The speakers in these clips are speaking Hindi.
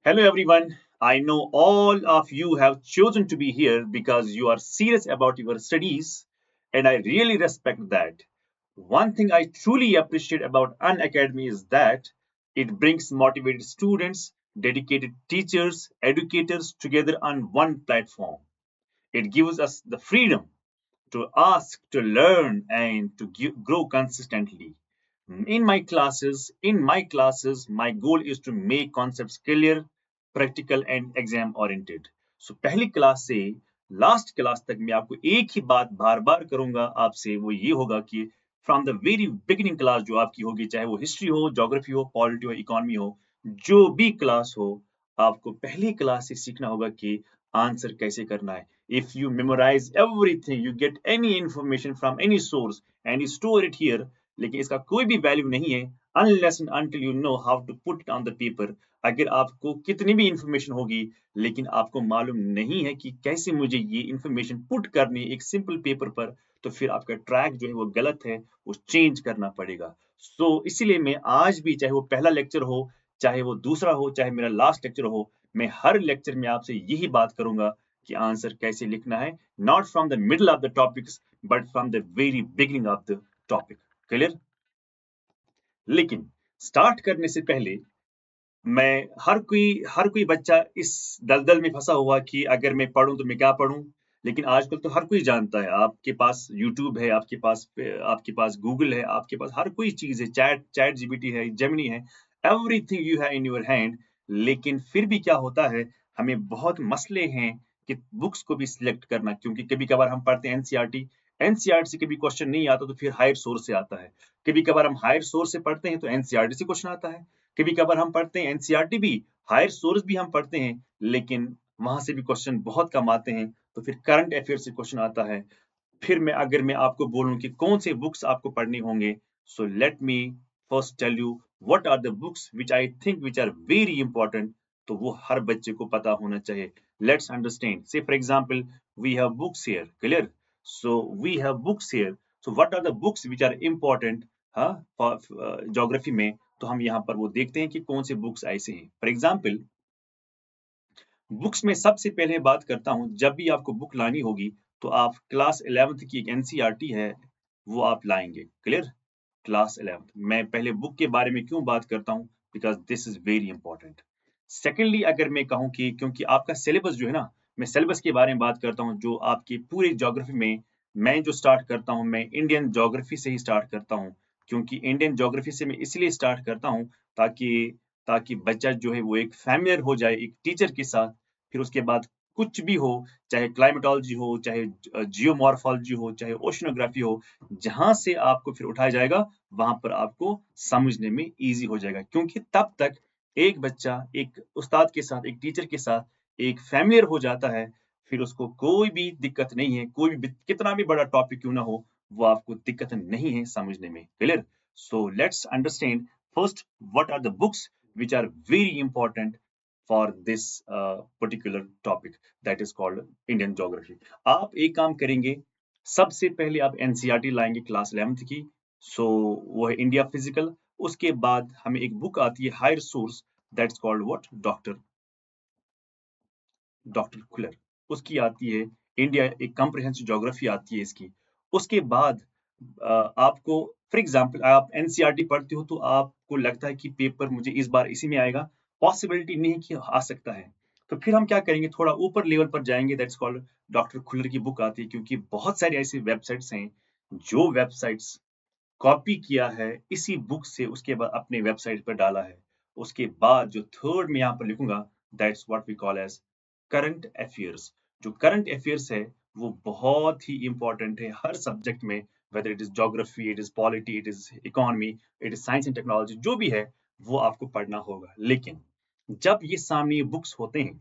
Hello, everyone. I know all of you have chosen to be here because you are serious about your studies, and I really respect that. One thing I truly appreciate about An Academy is that it brings motivated students, dedicated teachers, educators together on one platform. It gives us the freedom to ask, to learn, and to grow consistently. In my classes, my goal is to make concepts clear, practical, and exam oriented. So पहली क्लास से लास्ट क्लास तक मैं आपको एक ही बात बार बार करूंगा आपसे वो ये होगा कि from the very beginning class जो आपकी होगी चाहे वो हिस्ट्री हो ज्योग्राफी हो पॉलिटी हो इकोनॉमी हो जो भी क्लास हो आपको पहली क्लास से सीखना होगा कि आंसर कैसे करना है. If you memorize everything, you get any information from any source and you store it here, लेकिन इसका कोई भी वैल्यू नहीं है unless and until you know how to put it on the paper. अगर आपको कितनी भी इंफॉर्मेशन होगी लेकिन आपको मालूम नहीं है कि कैसे मुझे ये इंफॉर्मेशन पुट करनी है एक सिंपल पेपर पर तो फिर आपका ट्रैक जो है वो गलत है वो चेंज करना पड़ेगा. इसीलिए मैं आज भी चाहे वो पहला लेक्चर हो चाहे वो दूसरा हो चाहे मेरा लास्ट लेक्चर हो मैं हर लेक्चर में आपसे यही बात करूंगा कि आंसर कैसे लिखना है not from the middle of the topics but from the very beginning of the topic. Clear. लेकिन स्टार्ट करने से पहले मैं हर कोई बच्चा इस दलदल में फंसा हुआ कि अगर मैं पढूं तो मैं क्या पढूं. लेकिन आजकल तो हर कोई जानता है आपके पास यूट्यूब है आपके पास गूगल है आपके पास हर कोई चीज है चैट चैट जीपीटी है जेमिनी है everything you have in your hand. लेकिन फिर भी क्या होता है हमें बहुत मसले हैं कि बुक्स को भी सिलेक्ट करना क्योंकि कभी कभार हम पढ़ते हैं एनसीईआरटी से कभी क्वेश्चन नहीं आता तो फिर हायर सोर्स से आता है. कभी कभार हम हायर सोर्स से पढ़ते हैं तो एनसीईआरटी से क्वेश्चन आता है. कभी कभार हम पढ़ते हैं एनसीईआरटी भी हायर सोर्स भी हम पढ़ते हैं लेकिन वहां से भी क्वेश्चन बहुत कम आते हैं तो फिर करंट अफेयर से क्वेश्चन आता है. फिर मैं आपको बोलूं कि कौन से बुक्स आपको पढ़ने होंगे so let me first tell you what are the books which I think which are very important. तो वो हर बच्चे को पता होना चाहिए. Let's understand say for example we have books here. Clear. So we have books here. So what are the books which are important हाँ ज्योग्राफी में. तो हम यहाँ पर वो देखते हैं कि कौन से बुक्स ऐसे हैं. फॉर एग्जाम्पल बुक्स में सबसे पहले बात करता हूँ जब भी आपको बुक लानी होगी तो आप क्लास 11th की एक एनसीईआरटी है वो आप लाएंगे. क्लियर. क्लास 11th मैं पहले बुक के बारे में क्यों बात करता हूँ because this is very important. Secondly अगर मैं कहूँ कि क्योंकि आपका सिलेबस जो है ना मैं सिलेबस के बारे में बात करता हूँ जो आपकी पूरी ज्योग्राफी में मैं जो स्टार्ट करता हूँ मैं इंडियन ज्योग्राफी से ही स्टार्ट करता हूँ क्योंकि इंडियन ज्योग्राफी से मैं इसलिए स्टार्ट करता हूँ ताकि ताकि बच्चा जो है वो एक फैमिलियर हो जाए एक टीचर के साथ. फिर उसके बाद कुछ भी हो चाहे क्लाइमेटोलॉजी हो चाहे जियोमॉर्फोलॉजी हो चाहे ओशनोग्राफी हो जहां से आपको फिर उठाया जाएगा वहां पर आपको समझने में इजी हो जाएगा क्योंकि तब तक एक बच्चा एक उस्ताद के साथ एक टीचर के साथ एक फैमिलियर हो जाता है फिर उसको कोई भी दिक्कत नहीं है कोई भी कितना भी बड़ा टॉपिक क्यों ना हो वो आपको दिक्कत नहीं है समझने में. Clear. So let's understand first what are the books which are very important for this particular topic that is called Indian geography. आप एक काम करेंगे सबसे पहले आप एनसीईआरटी लाएंगे क्लास 11th की. वो है इंडिया फिजिकल. उसके बाद हमें एक बुक आती है higher source that's called what doctor Khullar. उसकी आती है इंडिया एक कॉम्प्रिहेंसिव ज्योग्राफी आती है इसकी. उसके बाद आपको फॉर एग्जांपल आप एनसीईआरटी पढ़ते हो तो आपको लगता है कि पेपर मुझे इस बार इसी में आएगा पॉसिबिलिटी नहीं कि आ सकता है. तो फिर हम क्या करेंगे थोड़ा ऊपर लेवल पर जाएंगे दैट्स कॉल्ड डॉक्टर खुलर की बुक आती है क्योंकि बहुत सारी ऐसी वेबसाइट्स हैं जो वेबसाइट्स कॉपी किया है इसी बुक से उसके बाद अपने वेबसाइट पर डाला है. उसके बाद जो थर्ड में यहाँ पर लिखूंगा that's what we call as current affairs. जो करंट अफेयर्स है वो बहुत ही इंपॉर्टेंट है हर सब्जेक्ट में whether it is geography it is polity it is economy it is science and technology जो भी है वो आपको पढ़ना होगा. लेकिन जब ये सामने ये बुक्स होते हैं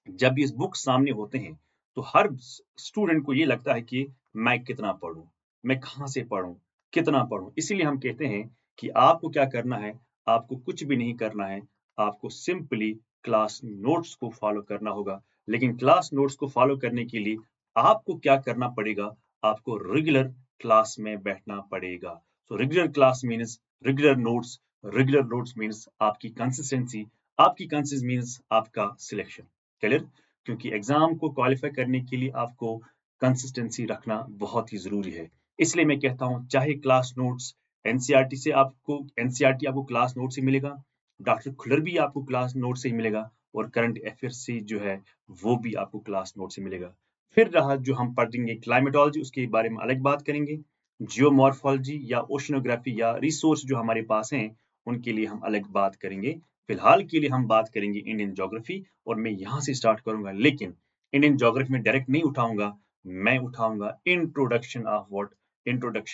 जब ये बुक सामने होते हैं तो हर स्टूडेंट को ये लगता है कि मैं कितना पढूं मैं कहाँ से पढूं कितना पढूं. इसीलिए हम कहते हैं कि आपको क्या करना है आपको कुछ भी नहीं करना है आपको सिंपली क्लास नोट्स को फॉलो करना होगा. लेकिन क्लास नोट्स को फॉलो करने के लिए आपको क्या करना पड़ेगा आपको रेगुलर क्लास में बैठना पड़ेगा. Regular class means regular notes means आपकी कंसिस्टेंसी आपकी कंसिस्टेंसी मींस आपका सिलेक्शन। क्लियर? क्योंकि एग्जाम को क्वालिफाई करने के लिए आपको कंसिस्टेंसी रखना बहुत ही जरूरी है। इसलिए मैं कहता हूं चाहे क्लास नोट्स एनसीईआरटी आपको क्लास नोट से मिलेगा, डॉक्टर खुलर भी आपको क्लास नोट से ही मिलेगा, और करंट अफेयर से जो है वो भी आपको क्लास नोट से मिलेगा। फिर रहा जो हम पढ़ेंगे क्लाइमेटोलॉजी, उसके बारे में अलग बात करेंगे। जियोमॉर्फोलॉजी या ओशनोग्राफी या रिसोर्स जो हमारे पास हैं उनके लिए हम अलग बात करेंगे। फिलहाल के लिए हम बात करेंगे इंडियन ज्योग्राफी, और मैं यहाँ से स्टार्ट करूंगा, लेकिन इंडियन ज्योग्राफी में डायरेक्ट नहीं उठाऊंगा, मैं उठाऊंगा इंट्रोडक्शन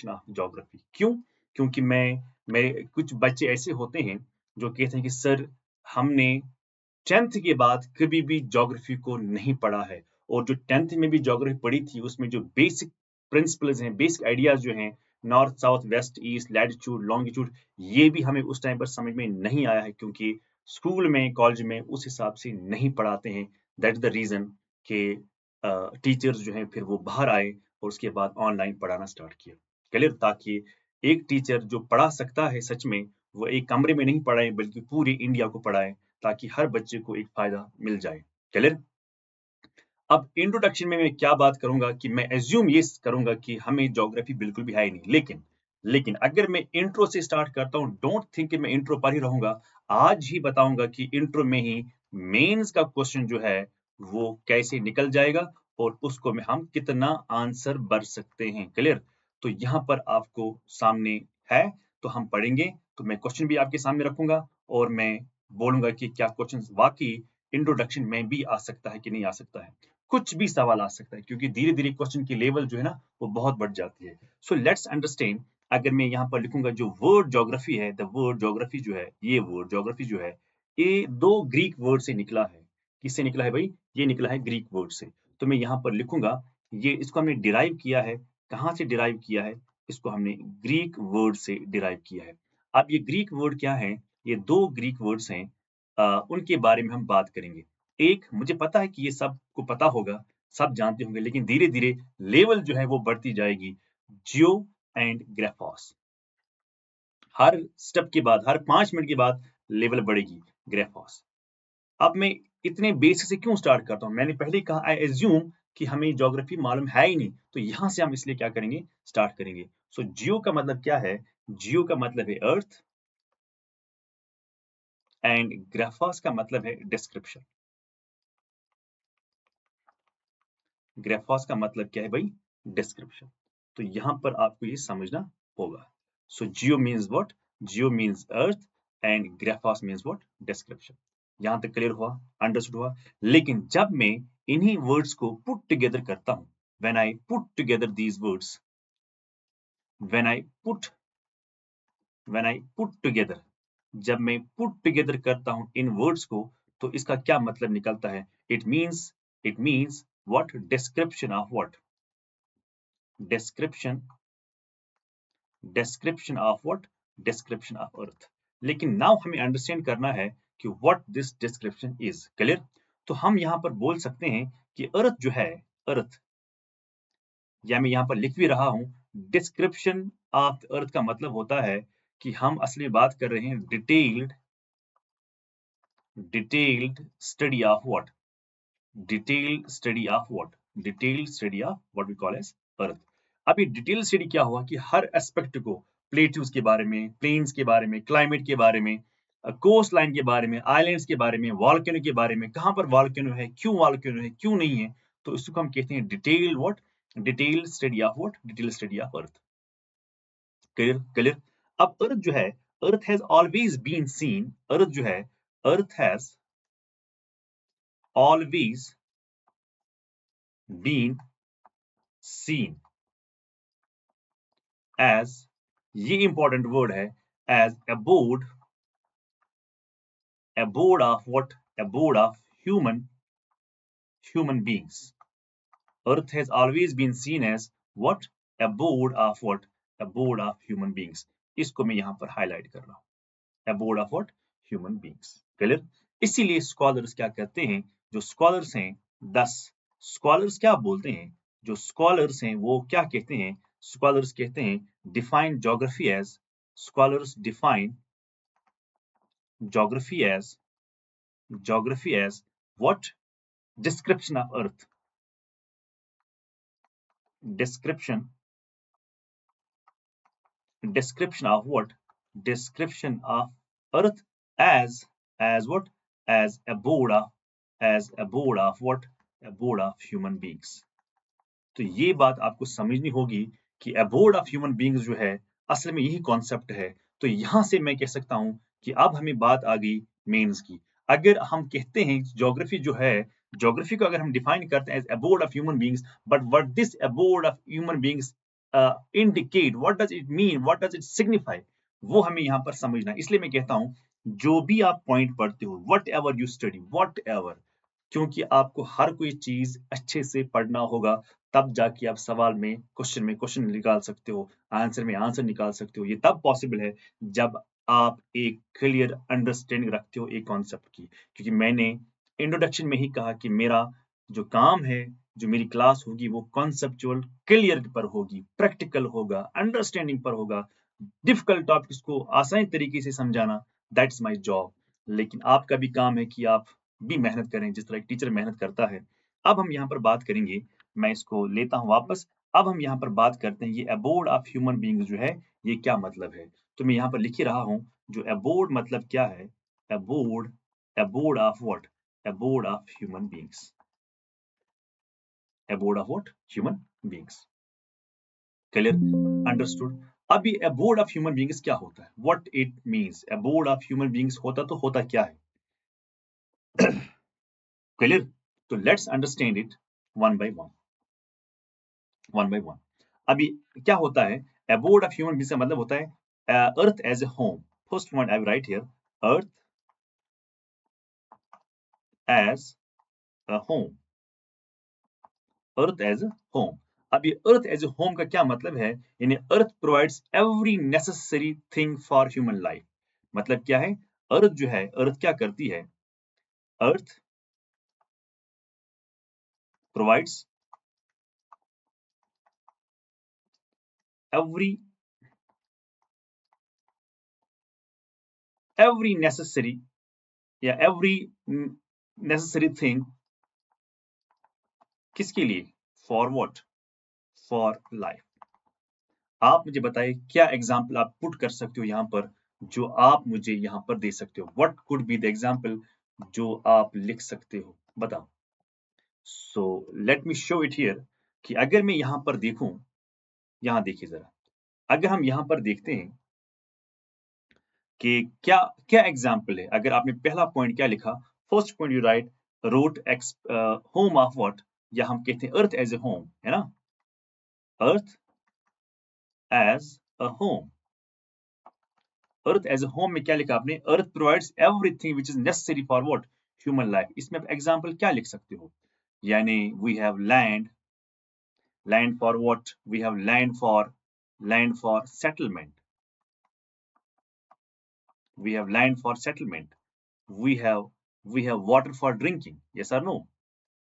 ऑफ ज्योग्राफी। क्यों? क्योंकि मेरे कुछ बच्चे ऐसे होते हैं जो कहते हैं कि सर हमने 10th के बाद कभी भी ज्योग्राफी को नहीं पढ़ा है, और जो 10th में भी ज्योग्राफी पढ़ी थी उसमें जो बेसिक प्रिंसिपल्स हैं, बेसिक आइडियाज जो हैं, north south west east latitude longitude, ये भी हमें उस टाइम पर समझ में नहीं आया है, क्योंकि स्कूल में कॉलेज में उस हिसाब से नहीं पढ़ाते हैं। दैट इज द रीजन कि टीचर्स जो हैं फिर वो बाहर आए और उसके बाद ऑनलाइन पढ़ाना स्टार्ट किया। क्लियर? ताकि एक टीचर जो पढ़ा सकता है सच में, वो एक कमरे में नहीं पढ़ाए बल्कि पूरे इंडिया को पढ़ाए, ताकि हर बच्चे को एक फायदा मिल जाए। क्लियर? अब इंट्रोडक्शन में मैं क्या बात करूंगा कि मैं एज्यूम ये करूंगा कि हमें ज्योग्राफी बिल्कुल भी है ही नहीं, लेकिन अगर मैं इंट्रो से स्टार्ट करता हूं, डोंट थिंक कि मैं इंट्रो पर ही रहूंगा। आज ही बताऊंगा कि इंट्रो में ही मेंस का क्वेश्चन जो है वो कैसे निकल जाएगा, और उसको में हम कितना आंसर भर सकते हैं। क्लियर? तो यहाँ पर आपको सामने है, तो हम पढ़ेंगे, तो मैं क्वेश्चन भी आपके सामने रखूंगा, और मैं बोलूंगा कि क्या क्वेश्चन वाकई इंट्रोडक्शन में भी आ सकता है कि नहीं आ सकता है। कुछ भी सवाल आ सकता है, क्योंकि धीरे धीरे क्वेश्चन की लेवल जो है ना वो बहुत बढ़ जाती है। सो लेट्स अंडरस्टैंड। अगर मैं यहाँ पर लिखूंगा जो वर्ड ज्योग्राफी है, द वर्ड ज्योग्राफी जो है, ये वर्ड ज्योग्राफी जो है, ये दो ग्रीक वर्ड से निकला है। किससे निकला है भाई? ये निकला है ग्रीक वर्ड से। तो मैं यहाँ पर लिखूंगा, ये इसको हमने डिराइव किया है। कहाँ से डिराइव किया है? इसको हमने ग्रीक वर्ड से डिराइव किया है। अब ये ग्रीक वर्ड क्या है? ये दो ग्रीक वर्ड्स हैं, उनके बारे में हम बात करेंगे। एक, मुझे पता है कि ये सबको पता होगा, सब जानते होंगे, लेकिन धीरे धीरे लेवल जो है वो बढ़ती जाएगी। जियो एंड ग्राफॉस। हर स्टेप के बाद, हर 5 मिनट के बाद लेवल बढ़ेगी। ग्राफॉस। अब मैं इतने बेसिक से क्यों स्टार्ट करता हूं? मैंने पहले ही कहा, आई एज्यूम कि हमें ज्योग्राफी मालूम है ही नहीं, तो यहां से हम इसलिए क्या करेंगे, स्टार्ट करेंगे। सो जियो का मतलब क्या है? जियो का मतलब है अर्थ, एंड ग्राफॉस का मतलब है डिस्क्रिप्शन। ग्राफॉस का मतलब क्या है भाई? डिस्क्रिप्शन। तो यहां पर आपको ये समझना होगा। So geo means what? Geo means earth, and graphos means what? Description. यहां तक क्लियर हुआ? अंडरस्टूड हुआ? लेकिन जब मैं इन्हीं वर्ड्स को पुट टुगेदर करता हूं, when I put together these words, when I put when I put together, जब मैं पुट टुगेदर करता हूं इन वर्ड्स को, तो इसका क्या मतलब निकलता है? It means what? Description of what? Description description of what? Description of earth. लेकिन नाउ हमें अंडरस्टैंड करना है कि what this description is. Clear? तो हम यहां पर बोल सकते हैं कि अर्थ जो है, अर्थ, या मैं यहां पर लिख भी रहा हूं, डिस्क्रिप्शन ऑफ अर्थ का मतलब होता है कि हम असली बात कर रहे हैं detailed study of what? Detailed study of what? Detailed study of what we call as earth. अब ये डिटेल स्टडी क्या हुआ कि हर एस्पेक्ट को, प्लेट्यूज के बारे में, प्लेन्स के बारे में, क्लाइमेट के बारे में, कोस्ट लाइन के बारे में, आइलैंड्स के बारे में, वॉल्केनो के बारे में, कहां पर वॉल्केनो है, वॉल्केनो है, क्यों नहीं है, तो इसको हम कहते हैं detail what? Detail study of what? Detail study of earth. Clear? Clear? अब अर्थ जो है, earth has always been seen, earth जो है, earth has always been seen as, ये इंपॉर्टेंट वर्ड है, as abode of what? Abode of human beings. Earth has always been seen as what? Abode of what? Abode of human beings. इसको मैं यहां पर हाईलाइट कर रहा हूं, abode of what? Human beings. Clear? इसीलिए स्कॉलर्स क्या कहते हैं, जो स्कॉलर्स हैं, 10 स्कॉलर्स क्या बोलते हैं, जो स्कॉलर्स हैं वो क्या कहते हैं? स्कॉलर्स कहते हैं define geography as, scholars define geography as geography as what? Description of earth. Description of what? Description of earth as what? As abode of what? Abode of human beings. तो ये बात आपको समझनी होगी कि abode of human beings जो है असल में यही कॉन्सेप्ट है। तो यहां से मैं कह सकता हूं कि अब हमें बात आ गई मेंस की। अगर हम कहते हैं ज्योग्राफी जो है, ज्योग्राफी को अगर हम डिफाइन करते हैं as abode of human beings, but what this abode of human beings indicate, what does it mean, what does it signify, वो हमें यहाँ पर समझना है। इसलिए मैं कहता हूं जो भी आप पॉइंट पढ़ते हो, what ever you study, what ever, क्योंकि आपको हर कोई चीज अच्छे से पढ़ना होगा, तब जाके आप सवाल में क्वेश्चन निकाल सकते हो, आंसर में आंसर निकाल सकते हो। ये तब पॉसिबल है जब आप एक क्लियर अंडरस्टैंडिंग रखते हो एक कॉन्सेप्ट की। क्योंकि मैंने इंट्रोडक्शन में ही कहा कि मेरा जो काम है, जो मेरी क्लास होगी, वो कॉन्सेप्चुअल क्लियर पर होगी, प्रैक्टिकल होगा, अंडरस्टैंडिंग पर होगा। डिफिकल्ट टॉपिक्स को आसान तरीके से समझाना, दैट्स माय जॉब। लेकिन आपका भी काम है कि आप भी मेहनत करें जिस तरह एक टीचर मेहनत करता है। अब हम यहाँ पर बात करेंगे, मैं इसको लेता हूँ वापस। अब हम यहाँ पर बात करते हैं ये abode ऑफ ह्यूमन बींग्स जो है ये क्या मतलब है। तो मैं यहाँ पर लिख ही रहा हूँ जो abode मतलब क्या है। abode of what? abode of human beings. abode of what? Human beings. Clear? Understood? अब ये abode ऑफ ह्यूमन बींग्स क्या होता है? What it means? abode of human beings होता तो होता क्या है? क्लियर? तो let's understand it one by one. अभी क्या होता है abode ऑफ ह्यूमन बीइंग का मतलब होता है earth as a home. First point I write here, earth as a home. Earth as a home. अब ये अर्थ एज ए होम का क्या मतलब है? यानी earth provides every necessary thing for human life. मतलब क्या है? अर्थ जो है, अर्थ क्या करती है? अर्थ प्रोवाइड्स एवरी नेसेसरी या एवरी नेसेसरी थिंग किसके लिए? For what? For life. आप मुझे बताइए क्या एग्जाम्पल आप पुट कर सकते हो यहाँ पर, जो आप मुझे यहाँ पर दे सकते हो। What could be the example जो आप लिख सकते हो, बताओ। सो let me show it here कि अगर मैं यहाँ पर देखूं, यहाँ देखिए जरा, अगर हम यहाँ पर देखते हैं कि क्या क्या एग्जाम्पल है। अगर आपने पहला पॉइंट क्या लिखा, first point you right road x home of what, या हम कहते हैं अर्थ एज ए होम, है ना? Earth as a home. Earth as a home में क्या लिखा आपने? Earth provides everything which is necessary for what? Human life. इसमें आप एग्जांपल क्या लिख सकते हो? यानी we have land, land for what? We have land for settlement, we have land for settlement. We have water for drinking, yes और no?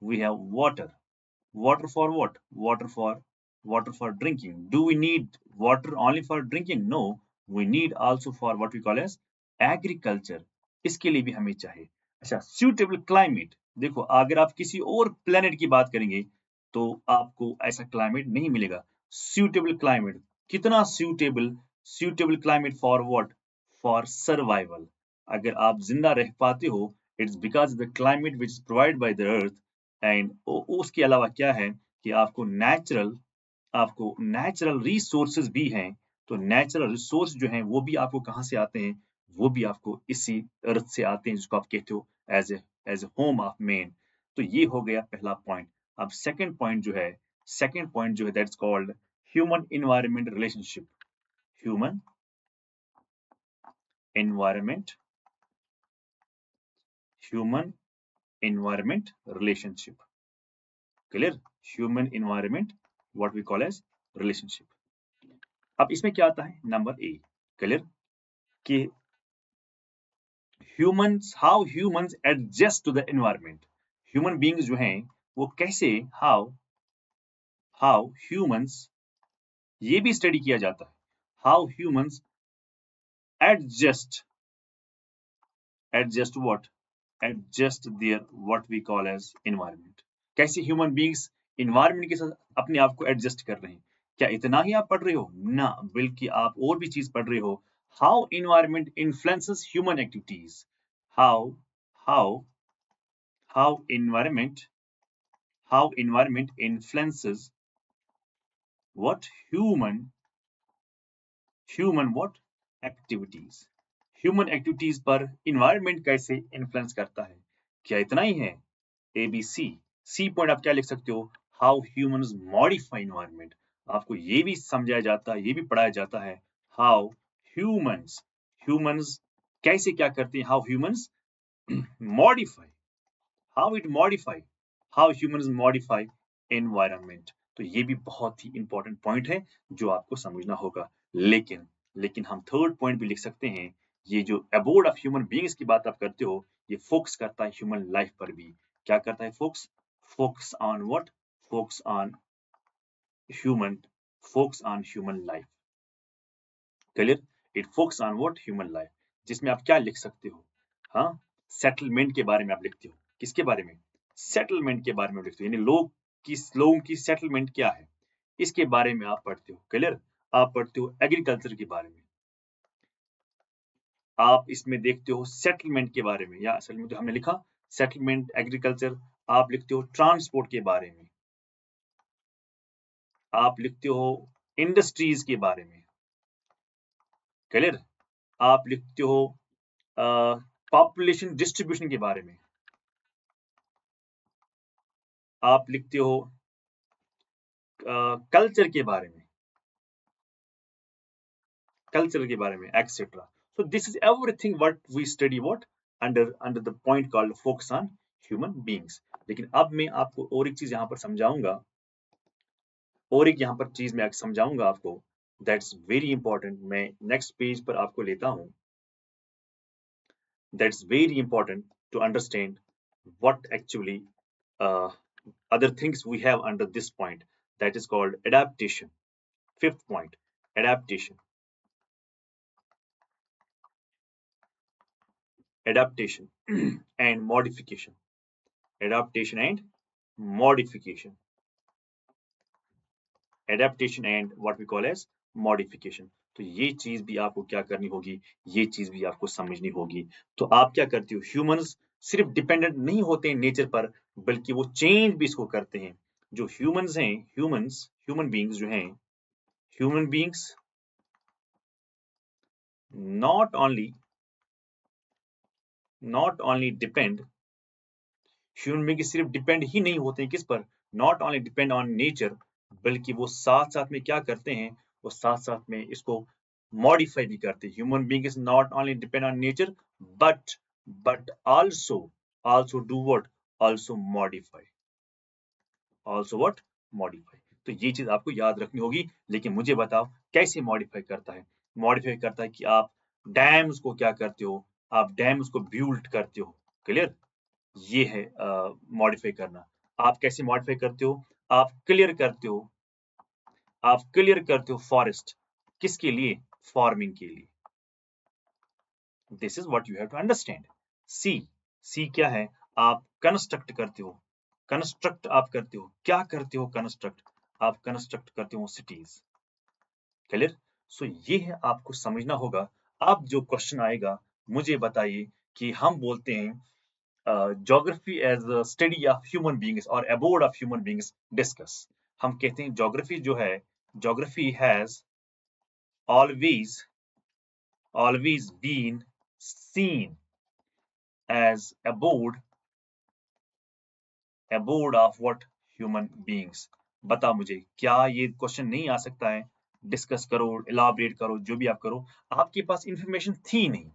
We have water, water for what? Water for drinking. Do we need water only for drinking? No, we need also for what we call as agriculture. इसके लिए भी हमें चाहिए। अच्छा, suitable climate, देखो अगर आप किसी और planet की बात करेंगे तो आपको ऐसा climate नहीं मिलेगा। suitable climate, कितना suitable climate for what? For survival. अगर आप जिंदा रह पाते हो, it's because of the climate which is provided by the earth। And उसके अलावा क्या है कि आपको नेचुरल रिसोर्सेज भी हैं। तो नेचुरल रिसोर्स जो हैं वो भी आपको कहाँ से आते हैं? वो भी आपको इसी अर्थ से आते हैं, जिसको आप कहते हो as a home of man. तो ये हो गया पहला पॉइंट। अब सेकंड पॉइंट जो है that's called human environment relationship. Human environment human environment relationship. Clear? Human environment what we call as relationship. अब इसमें क्या आता है? नंबर ए, क्लियर, कि how humans adjust to the environment. Human beings जो हैं वो कैसे, हाउ ह्यूमंस, ये भी स्टडी किया जाता है, how humans adjust what? adjust their what we call as environment. कैसे ह्यूमन बींग्स इन्वायरमेंट के साथ अपने आप को एडजस्ट कर रहे हैं? क्या इतना ही आप पढ़ रहे हो? ना, बल्कि आप और भी चीज पढ़ रहे हो। How environment influences human activities. How how how environment influences what human what activities। Human activities पर इन्वायरमेंट कैसे इन्फ्लुएंस करता है? क्या इतना ही है? A B C. C point आप क्या लिख सकते हो? How humans modify environment. आपको ये भी समझाया जाता है, ये भी पढ़ाया जाता है हाउ ह्यूमंस ह्यूमंस कैसे क्या करते हैं, how humans modify, how it modify, how humans modify environment. तो ये भी बहुत ही इंपॉर्टेंट पॉइंट है जो आपको समझना होगा। लेकिन हम थर्ड पॉइंट भी लिख सकते हैं। ये जो अबोर्ड ऑफ ह्यूमन बीइंग्स की बात आप करते हो, ये फोकस करता है ह्यूमन लाइफ पर भी। क्या करता है? Focus on what? Focus on human focus on human life. Clear? It focus on what? Human life. जिसमें आप क्या लिख सकते हो? हाँ, सेटलमेंट के बारे में आप लिखते हो। किसके बारे में? सेटलमेंट के बारे में लिखते हो, यानी लोगों की सेटलमेंट क्या है, इसके बारे में आप पढ़ते हो। क्लियर? आप पढ़ते हो एग्रीकल्चर के बारे में, आप इसमें देखते हो सेटलमेंट के बारे में, या असल में तो हमने लिखा सेटलमेंट एग्रीकल्चर। आप लिखते हो ट्रांसपोर्ट के बारे में, आप लिखते हो इंडस्ट्रीज के बारे में। क्लियर? आप लिखते हो पॉपुलेशन डिस्ट्रीब्यूशन के बारे में, आप लिखते हो कल्चर के बारे में, etcetera. So this is everything what we study what under the point called focus on human beings। लेकिन अब मैं आपको और एक चीज यहाँ पर समझाऊंगा, और एक यहाँ पर चीज मैं समझाऊंगा आपको, दैट्स वेरी इंपॉर्टेंट। मैं नेक्स्ट पेज पर आपको लेता हूँ। That's very important to understand what actually uh, other things we have under this point, that is called adaptation। Fifth point, adaptation adaptation and modification, adaptation and modification, adaptation and what we call as modification। तो ये चीज भी आपको क्या करनी होगी, ये चीज भी आपको समझनी होगी। तो आप क्या करते हो? ह्यूमंस सिर्फ डिपेंडेंट नहीं होते हैं नेचर पर, बल्कि वो चेंज भी इसको करते हैं। जो ह्यूमंस हैं, ह्यूमन बींग्स जो हैं, human beings not only depend, human being सिर्फ डिपेंड ही नहीं होते हैं किस पर? Not only depend on nature, बल्कि वो साथ साथ में क्या करते हैं? वो साथ साथ में इसको मॉडिफाई भी करते हैं। Human being is not only depend on nature, but also do what? Also modify, also what? Modify. तो ये चीज आपको याद रखनी होगी। लेकिन मुझे बताओ कैसे मॉडिफाई करता है? मॉडिफाई करता है कि आप डैम्स को क्या करते हो? आप डैम्स को बिल्ड करते हो। क्लियर? ये है मॉडिफाई करना। आप कैसे मॉडिफाई करते हो? आप क्लियर करते हो, फॉरेस्ट। किसके लिए? फार्मिंग के लिए। This is what you have to understand. See, क्या है? आप कंस्ट्रक्ट करते हो, आप करते हो, क्या करते हो? कंस्ट्रक्ट, आप कंस्ट्रक्ट करते हो सिटीज। क्लियर? सो ये है, आपको समझना होगा। अब जो क्वेश्चन आएगा, मुझे बताइए कि हम बोलते हैं geography as a study of human beings or abode of human beings discuss। हम कहते हैं geography जो है, geography has always been seen as abode of what? human beings। बताओ मुझे, क्या ये क्वेश्चन नहीं आ सकता है? डिस्कस करो, इलाबरेट करो, जो भी आप करो। आपके पास इंफॉर्मेशन थी नहीं,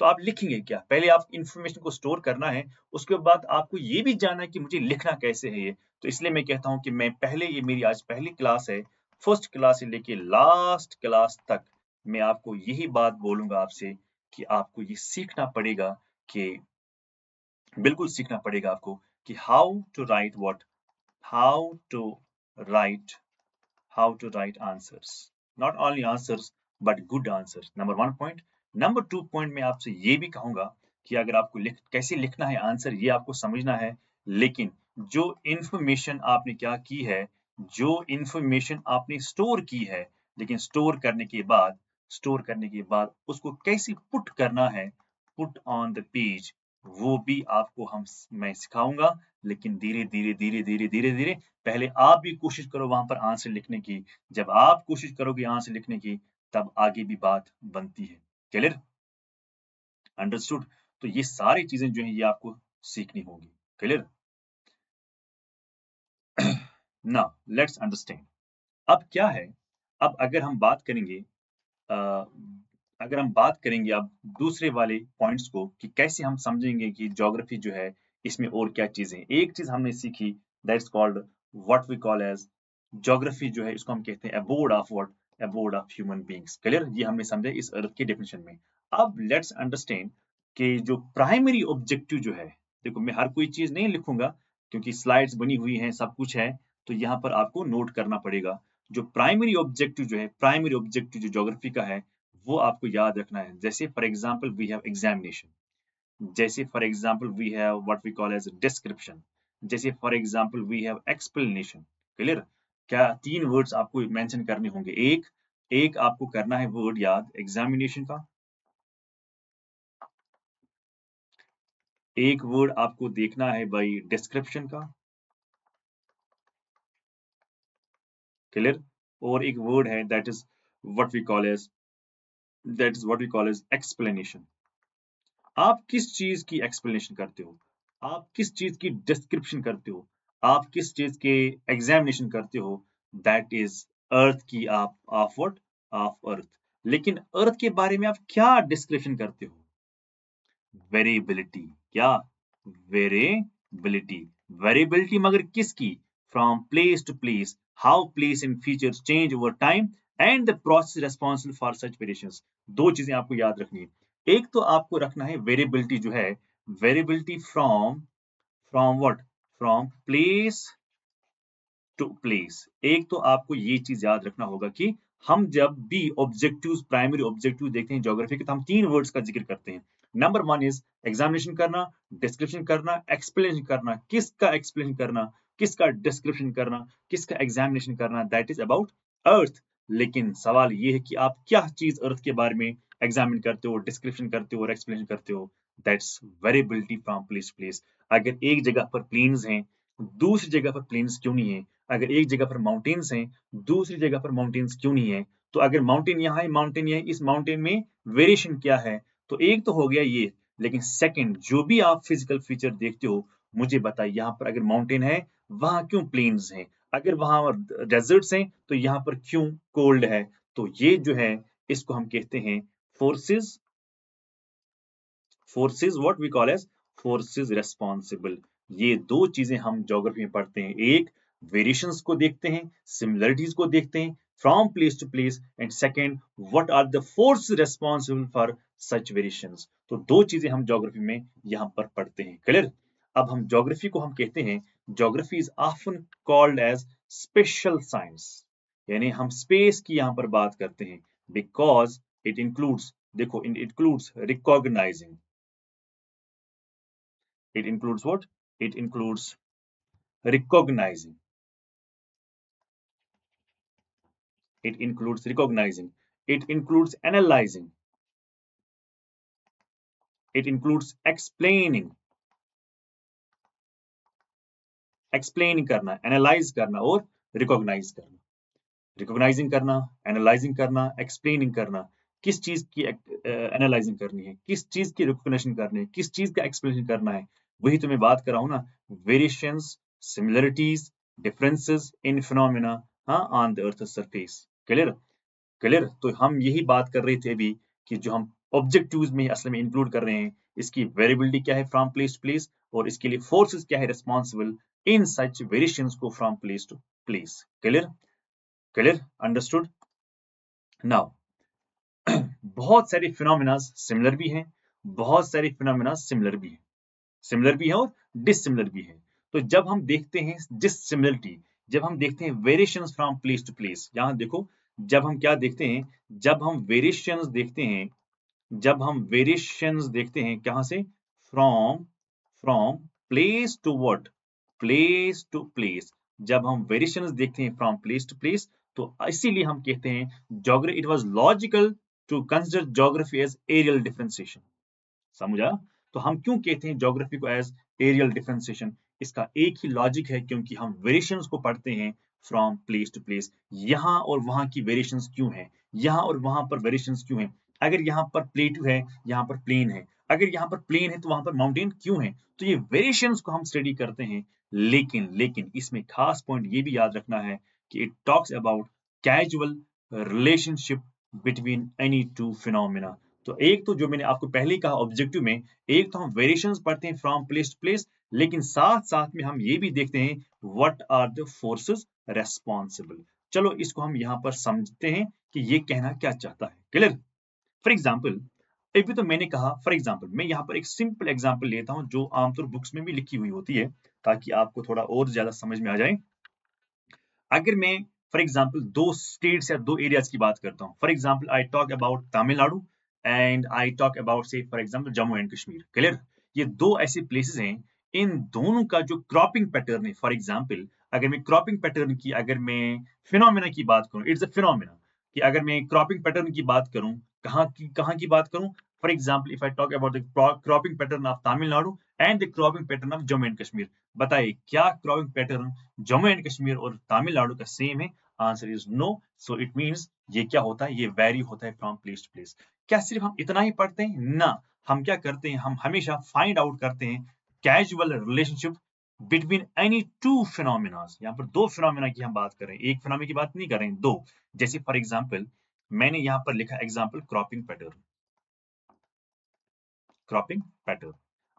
तो आप लिखेंगे क्या? पहले आप इंफॉर्मेशन को स्टोर करना है, उसके बाद आपको ये भी जानना है कि मुझे लिखना कैसे है ये। तो इसलिए मैं कहता हूं कि मैं पहले, ये मेरी आज पहली क्लास है, फर्स्ट क्लास से लेके लास्ट क्लास तक मैं आपको यही बात बोलूंगा आपसे कि आपको ये सीखना पड़ेगा, कि बिल्कुल सीखना पड़ेगा आपको कि how to write what, how to write answers. Not only answers, but good answers. Number 1 point. Number 2 point मैं आपसे ये भी कहूंगा कि अगर आपको कैसे लिखना है आंसर ये आपको समझना है, लेकिन जो इंफॉर्मेशन आपने क्या की है, जो इंफॉर्मेशन आपने स्टोर की है, लेकिन स्टोर करने के बाद उसको कैसे पुट करना है, पुट ऑन द पेज, वो भी आपको मैं सिखाऊंगा। लेकिन धीरे धीरे धीरे धीरे धीरे धीरे पहले आप भी कोशिश करो वहां पर आंसर लिखने की। जब आप कोशिश करोगे आंसर लिखने की, तब आगे भी बात बनती है। क्लियर? अंडरस्टूड? तो ये सारी चीजें जो है ये आपको सीखनी होगी। क्लियर? Now let's understand. अब क्या है, अब अगर हम बात करेंगे अब दूसरे वाले पॉइंट्स को कि कैसे हम समझेंगे कि ज्योग्राफी जो है इसमें और क्या चीजें हैं। एक चीज हमने सीखी, that's called what we call as geography, जो है इसको हम कहते हैं abode of what, abode of human beings. Clear? ये हमने समझा इस अर्थ की डेफिनेशन में। अब लेट्स अंडरस्टैंड कि जो प्राइमरी ऑब्जेक्टिव जो है, देखो मैं हर कोई चीज नहीं लिखूंगा क्योंकि स्लाइड्स बनी हुई हैं, सब कुछ है, तो यहाँ पर आपको नोट करना पड़ेगा। जो प्राइमरी ऑब्जेक्टिव जो है, प्राइमरी ऑब्जेक्टिव जो ज्योग्राफी का है, वो आपको याद रखना है। जैसे for example we have examination, जैसे for example we have what we call as description, जैसे for example we have explanation. Clear? क्या तीन वर्ड्स आपको मेंशन करने होंगे। एक एक आपको करना है वर्ड याद एग्जामिनेशन का, एक वर्ड आपको देखना है भाई डिस्क्रिप्शन का। क्लियर? और एक वर्ड है what we call as that is what we call as explanation. आप किस चीज की एक्सप्लेनेशन करते हो, आप किस चीज की डिस्क्रिप्शन करते हो, आप किस चीज के एग्जामिनेशन करते हो, दैट इज अर्थ की आप ऑफ व्हाट, ऑफ अर्थ। लेकिन अर्थ के बारे में आप क्या डिस्क्रिप्शन करते हो? वेरिएबिलिटी। क्या? वेरिएबिलिटी। वेरिएबिलिटी मगर किसकी? From place to place, how place and features change over time and the process responsible for such variations. दो चीजें आपको याद रखनी है। एक तो आपको रखना है वेरिएबिलिटी जो है, variability from from what, from place to place. एक तो आपको ये चीज याद रखना होगा कि हम जब भी ऑब्जेक्टिव्स, प्राइमरी ऑब्जेक्टिव देखते हैं ज्योग्राफी के, तो हम तीन वर्ड्स का जिक्र करते हैं। नंबर वन इज एग्जामिनेशन करना, डिस्क्रिप्शन करना, एक्सप्लेनेशन करना। किसका एक्सप्लेन करना, किसका डिस्क्रिप्शन करना, किसका एग्जामिनेशन करना, दैट इज अबाउट अर्थ। लेकिन सवाल ये है कि आप क्या चीज अर्थ के बारे में एग्जामिन करते हो, डिस्क्रिप्शन करते हो और एक्सप्लेन करते हो। That's variability from place to place. अगर एक जगह पर प्लेन्स हैं, दूसरी जगह पर प्लेन्स क्यों नहीं है? अगर एक जगह पर माउंटेन्स हैं, दूसरी जगह पर माउंटेन्स क्यों नहीं है? तो अगर माउंटेन यहाँ है, माउंटेन यहाँ है, इस माउंटेन में वेरिएशन क्या है? तो एक तो हो गया ये। लेकिन सेकंड, जो भी आप फिजिकल फीचर देखते हो, मुझे बताइए यहाँ पर अगर माउंटेन है, वहां क्यों प्लेन्स हैं? अगर वहां डेजर्ट्स हैं, तो यहाँ पर क्यों कोल्ड है? तो ये जो है, इसको हम कहते हैं forces, forces what we call as forces responsible. ये दो चीजें हम ज्योग्राफी में पढ़ते हैं। एक, वेरिएशंस को देखते हैं, सिमिलरिटीज को देखते हैं from place to place, and second, what are the force responsible for such variations. तो दो चीजें हम ज्योग्राफी में यहाँ पर पढ़ते हैं। क्लियर? अब हम ज्योग्राफी को हम कहते हैं, geography is often called as spatial science, यानी हम स्पेस की यहाँ पर बात करते हैं, बिकॉज इट इंक्लूड्स, देखो it includes recognizing, it includes what? It includes recognizing. It includes recognizing. It includes analyzing. It includes explaining. Explain करना, analyze करना और recognize करना। Recognizing करना, analyzing करना, explaining करना। किस चीज की एनालाइजिंग करनी है, किस चीज की रिकॉग्निशन करनी है, किस चीज का एक्सप्लेनेशन करना है, वही तो मैं बात कर रहा हूँ ना। Variations, similarities, differences in phenomena, हाँ, on the earth surface. Clear? Clear? तो हम यही बात कर रहे थे अभी कि जो हम ऑब्जेक्टिव्स में असल में इंक्लूड कर रहे हैं, इसकी वेरिएबिलिटी क्या है फ्रॉम प्लेस टू प्लेस, और इसके लिए फोर्सेस क्या है रिस्पॉन्सिबल इन सच वेरिएशंस को from place to place. Clear? Clear? Understood? Now बहुत सारे फिनोमेना सिमिलर भी हैं, बहुत सारे फिनोमेना सिमिलर भी हैं, सिमिलर भी है और डिसिमिलर भी है। तो जब हम देखते हैं डिसिमिलरिटी, जब हम देखते हैं variations from place to place, यहां देखो, जब हम क्या देखते हैं, जब हम वेरिएशंस देखते हैं, जब हम वेरिएशंस देखते हैं कहां से? From place to what, place to place. जब हम वेरिएशंस देखते हैं फ्रॉम प्लेस टू प्लेस, तो इसीलिए हम कहते हैं geography, it was logical to consider geography as areal differentiation. समझा? तो हम क्यों कहते हैं ज्योग्राफी को एज एरियल डिफरेंशिएशन? इसका एक ही लॉजिक है, क्योंकि हम वेरिएशंस को पढ़ते हैं फ्रॉम प्लेस टू प्लेस। यहाँ और वहाँ की वेरिएशंस क्यों हैं, यहाँ और वहाँ पर वेरिएशंस क्यों हैं? अगर यहाँ पर प्लेटू है, यहाँ पर प्लेन है, अगर यहाँ पर प्लेन है तो वहां पर माउंटेन क्यों है? तो ये वेरिएशंस को हम स्टडी करते हैं। लेकिन इसमें खास पॉइंट ये भी याद रखना है कि it talks about casual relationship between any two phenomena. तो एक तो जो मैंने आपको पहले कहा ऑब्जेक्टिव में, एक तो हम वेरिएशंस पढ़ते हैं फ्रॉम प्लेस टू प्लेस, लेकिन साथ साथ में हम ये भी देखते हैं what are the forces responsible. चलो इसको हम यहाँ पर समझते हैं कि ये कहना क्या चाहता है। क्लियर? फॉर एग्जाम्पल, अभी तो मैंने कहा फॉर एग्जाम्पल, मैं यहाँ पर एक सिंपल एग्जाम्पल लेता हूँ जो आमतौर बुक्स में भी लिखी हुई होती है, ताकि आपको थोड़ा और ज्यादा समझ में आ जाए। अगर मैं फॉर एग्जाम्पल दो स्टेट्स या दो एरियाज की बात करता हूँ, for example I talk about Tamil Nadu and I talk about say for example Jammu and Kashmir. Clear? ये दो ऐसे प्लेसेस हैं, इन दोनों का जो क्रॉपिंग पैटर्न है, फॉर एग्जाम्पल अगर मैं क्रॉपिंग पैटर्न की, अगर मैं फिनोमेना की बात करूं, इट्स अ फिनोमेना, कि अगर मैं क्रॉपिंग पैटर्न की बात करूं, कहाँ की बात करूं? For example if I talk about the cropping pattern of Tamil Nadu and the cropping pattern of Jammu and Kashmir, बताइए क्या cropping pattern Jammu and Kashmir और तमिलनाडु का सेम है? Answer is no. So it means ये क्या होता है, ये वेरी होता है फ्रॉम प्लेस टू प्लेस। क्या सिर्फ हम इतना ही पढ़ते हैं? ना, हम क्या करते हैं, हम हमेशा फाइंड आउट करते हैं casual relationship between any two phenomena. यहाँ पर दो फिनोमेना की हम बात कर रहे हैं, एक फिनोमेना की बात नहीं कर रहे हैं, दो। जैसे फॉर एग्जाम्पल मैंने यहाँ पर लिखा example cropping pattern, cropping pattern.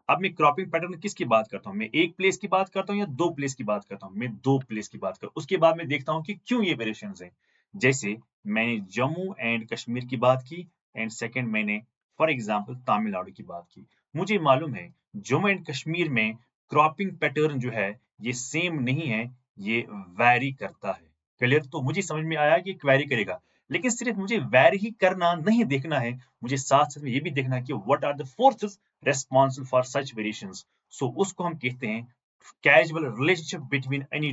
अब मैं क्रॉपिंग पैटर्न किसकी बात करता हूँ, मैं एक प्लेस की बात करता हूँ या दो प्लेस की बात करता हूँ? मैं दो प्लेस की बात करता हूँ। उसके बाद मैं देखता हूँ कि क्यों ये वेरिएशंस हैं। जैसे मैंने जम्मू एंड कश्मीर की बात की एंड सेकंड मैंने फॉर एग्जांपल तमिलनाडु की बात की। मुझे मालूम है जम्मू एंड कश्मीर में क्रॉपिंग पैटर्न जो है ये सेम नहीं है, ये वैरी करता है। क्लियर? तो मुझे समझ में आया कि क्वेरी करेगा, लेकिन सिर्फ मुझे वैरी ही करना नहीं देखना है, मुझे साथ साथ में ये भी देखना है कि what are the forces responsible for such variations. So उसको हम कहते हैं casual relationship between any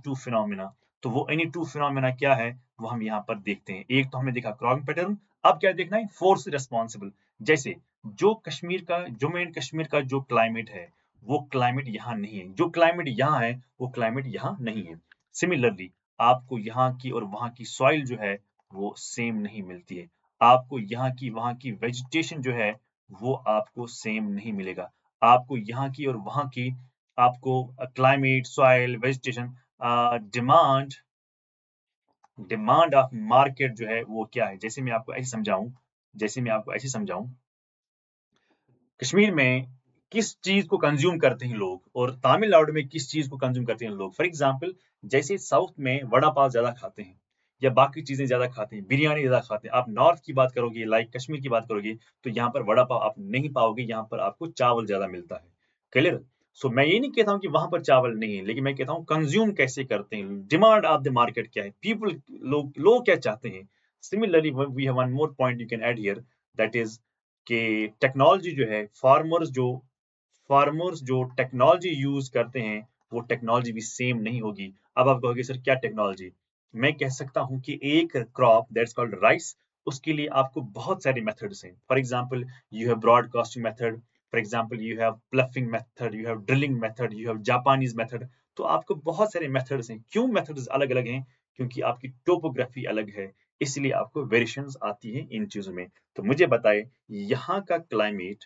two phenomena. तो वो any two phenomena क्या है वो हम यहाँ पर देखते हैं। एक तो हमने देखा क्रॉपिंग पैटर्न, अब क्या देखना है, फोर्स रिस्पॉन्सिबल। जैसे जो कश्मीर का, जम्मू एंड कश्मीर का जो क्लाइमेट है वो क्लाइमेट यहाँ नहीं है, जो क्लाइमेट यहाँ है वो क्लाइमेट यहाँ नहीं है। सिमिलरली आपको यहाँ की और वहाँ की सॉइल जो है वो सेम नहीं मिलती है, आपको यहाँ की वहाँ की वेजिटेशन जो है वो आपको सेम नहीं मिलेगा, आपको यहाँ की और वहाँ की, आपको climate, soil, vegetation, demand demand of market जो है वो क्या है। जैसे मैं आपको ऐसे समझाऊं, कश्मीर में किस चीज को कंज्यूम करते हैं लोग और तमिलनाडु में किस चीज को कंज्यूम करते हैं लोग। फॉर एग्जाम्पल जैसे साउथ में वड़ा पाव ज्यादा खाते हैं या बाकी चीजें ज्यादा खाते हैं, बिरयानी ज्यादा खाते हैं। आप नॉर्थ की बात करोगे, लाइक कश्मीर की बात करोगे, तो यहाँ पर वड़ा पाव आप नहीं पाओगे, यहाँ पर आपको चावल ज्यादा मिलता है। क्लियर? सो मैं ये नहीं कहता हूँ कि वहां पर चावल नहीं है, लेकिन मैं कहता हूँ कंज्यूम कैसे करते हैं, डिमांड ऑफ द मार्केट क्या है, पीपल, लोग क्या चाहते हैं। Similarly we have one more point you can add here, that is कि टेक्नोलॉजी जो है, फार्मर्स जो टेक्नोलॉजी यूज करते हैं वो टेक्नोलॉजी भी सेम नहीं होगी। अब आप कहोगे सर क्या टेक्नोलॉजी? मैं कह सकता हूं कि एक क्रॉप दैट्स कॉल्ड राइस, उसके लिए आपको बहुत सारे मेथड्स हैं। For example you have broadcasting method, for example you have ploughing method, you have drilling method, you have Japanese method. तो आपको बहुत सारे मेथड्स हैं। क्यों मेथड्स अलग अलग हैं? क्योंकि आपकी टोपोग्राफी अलग है, इसलिए आपको वेरिएशंस आती है इन चीजों में। तो मुझे बताए यहाँ का क्लाइमेट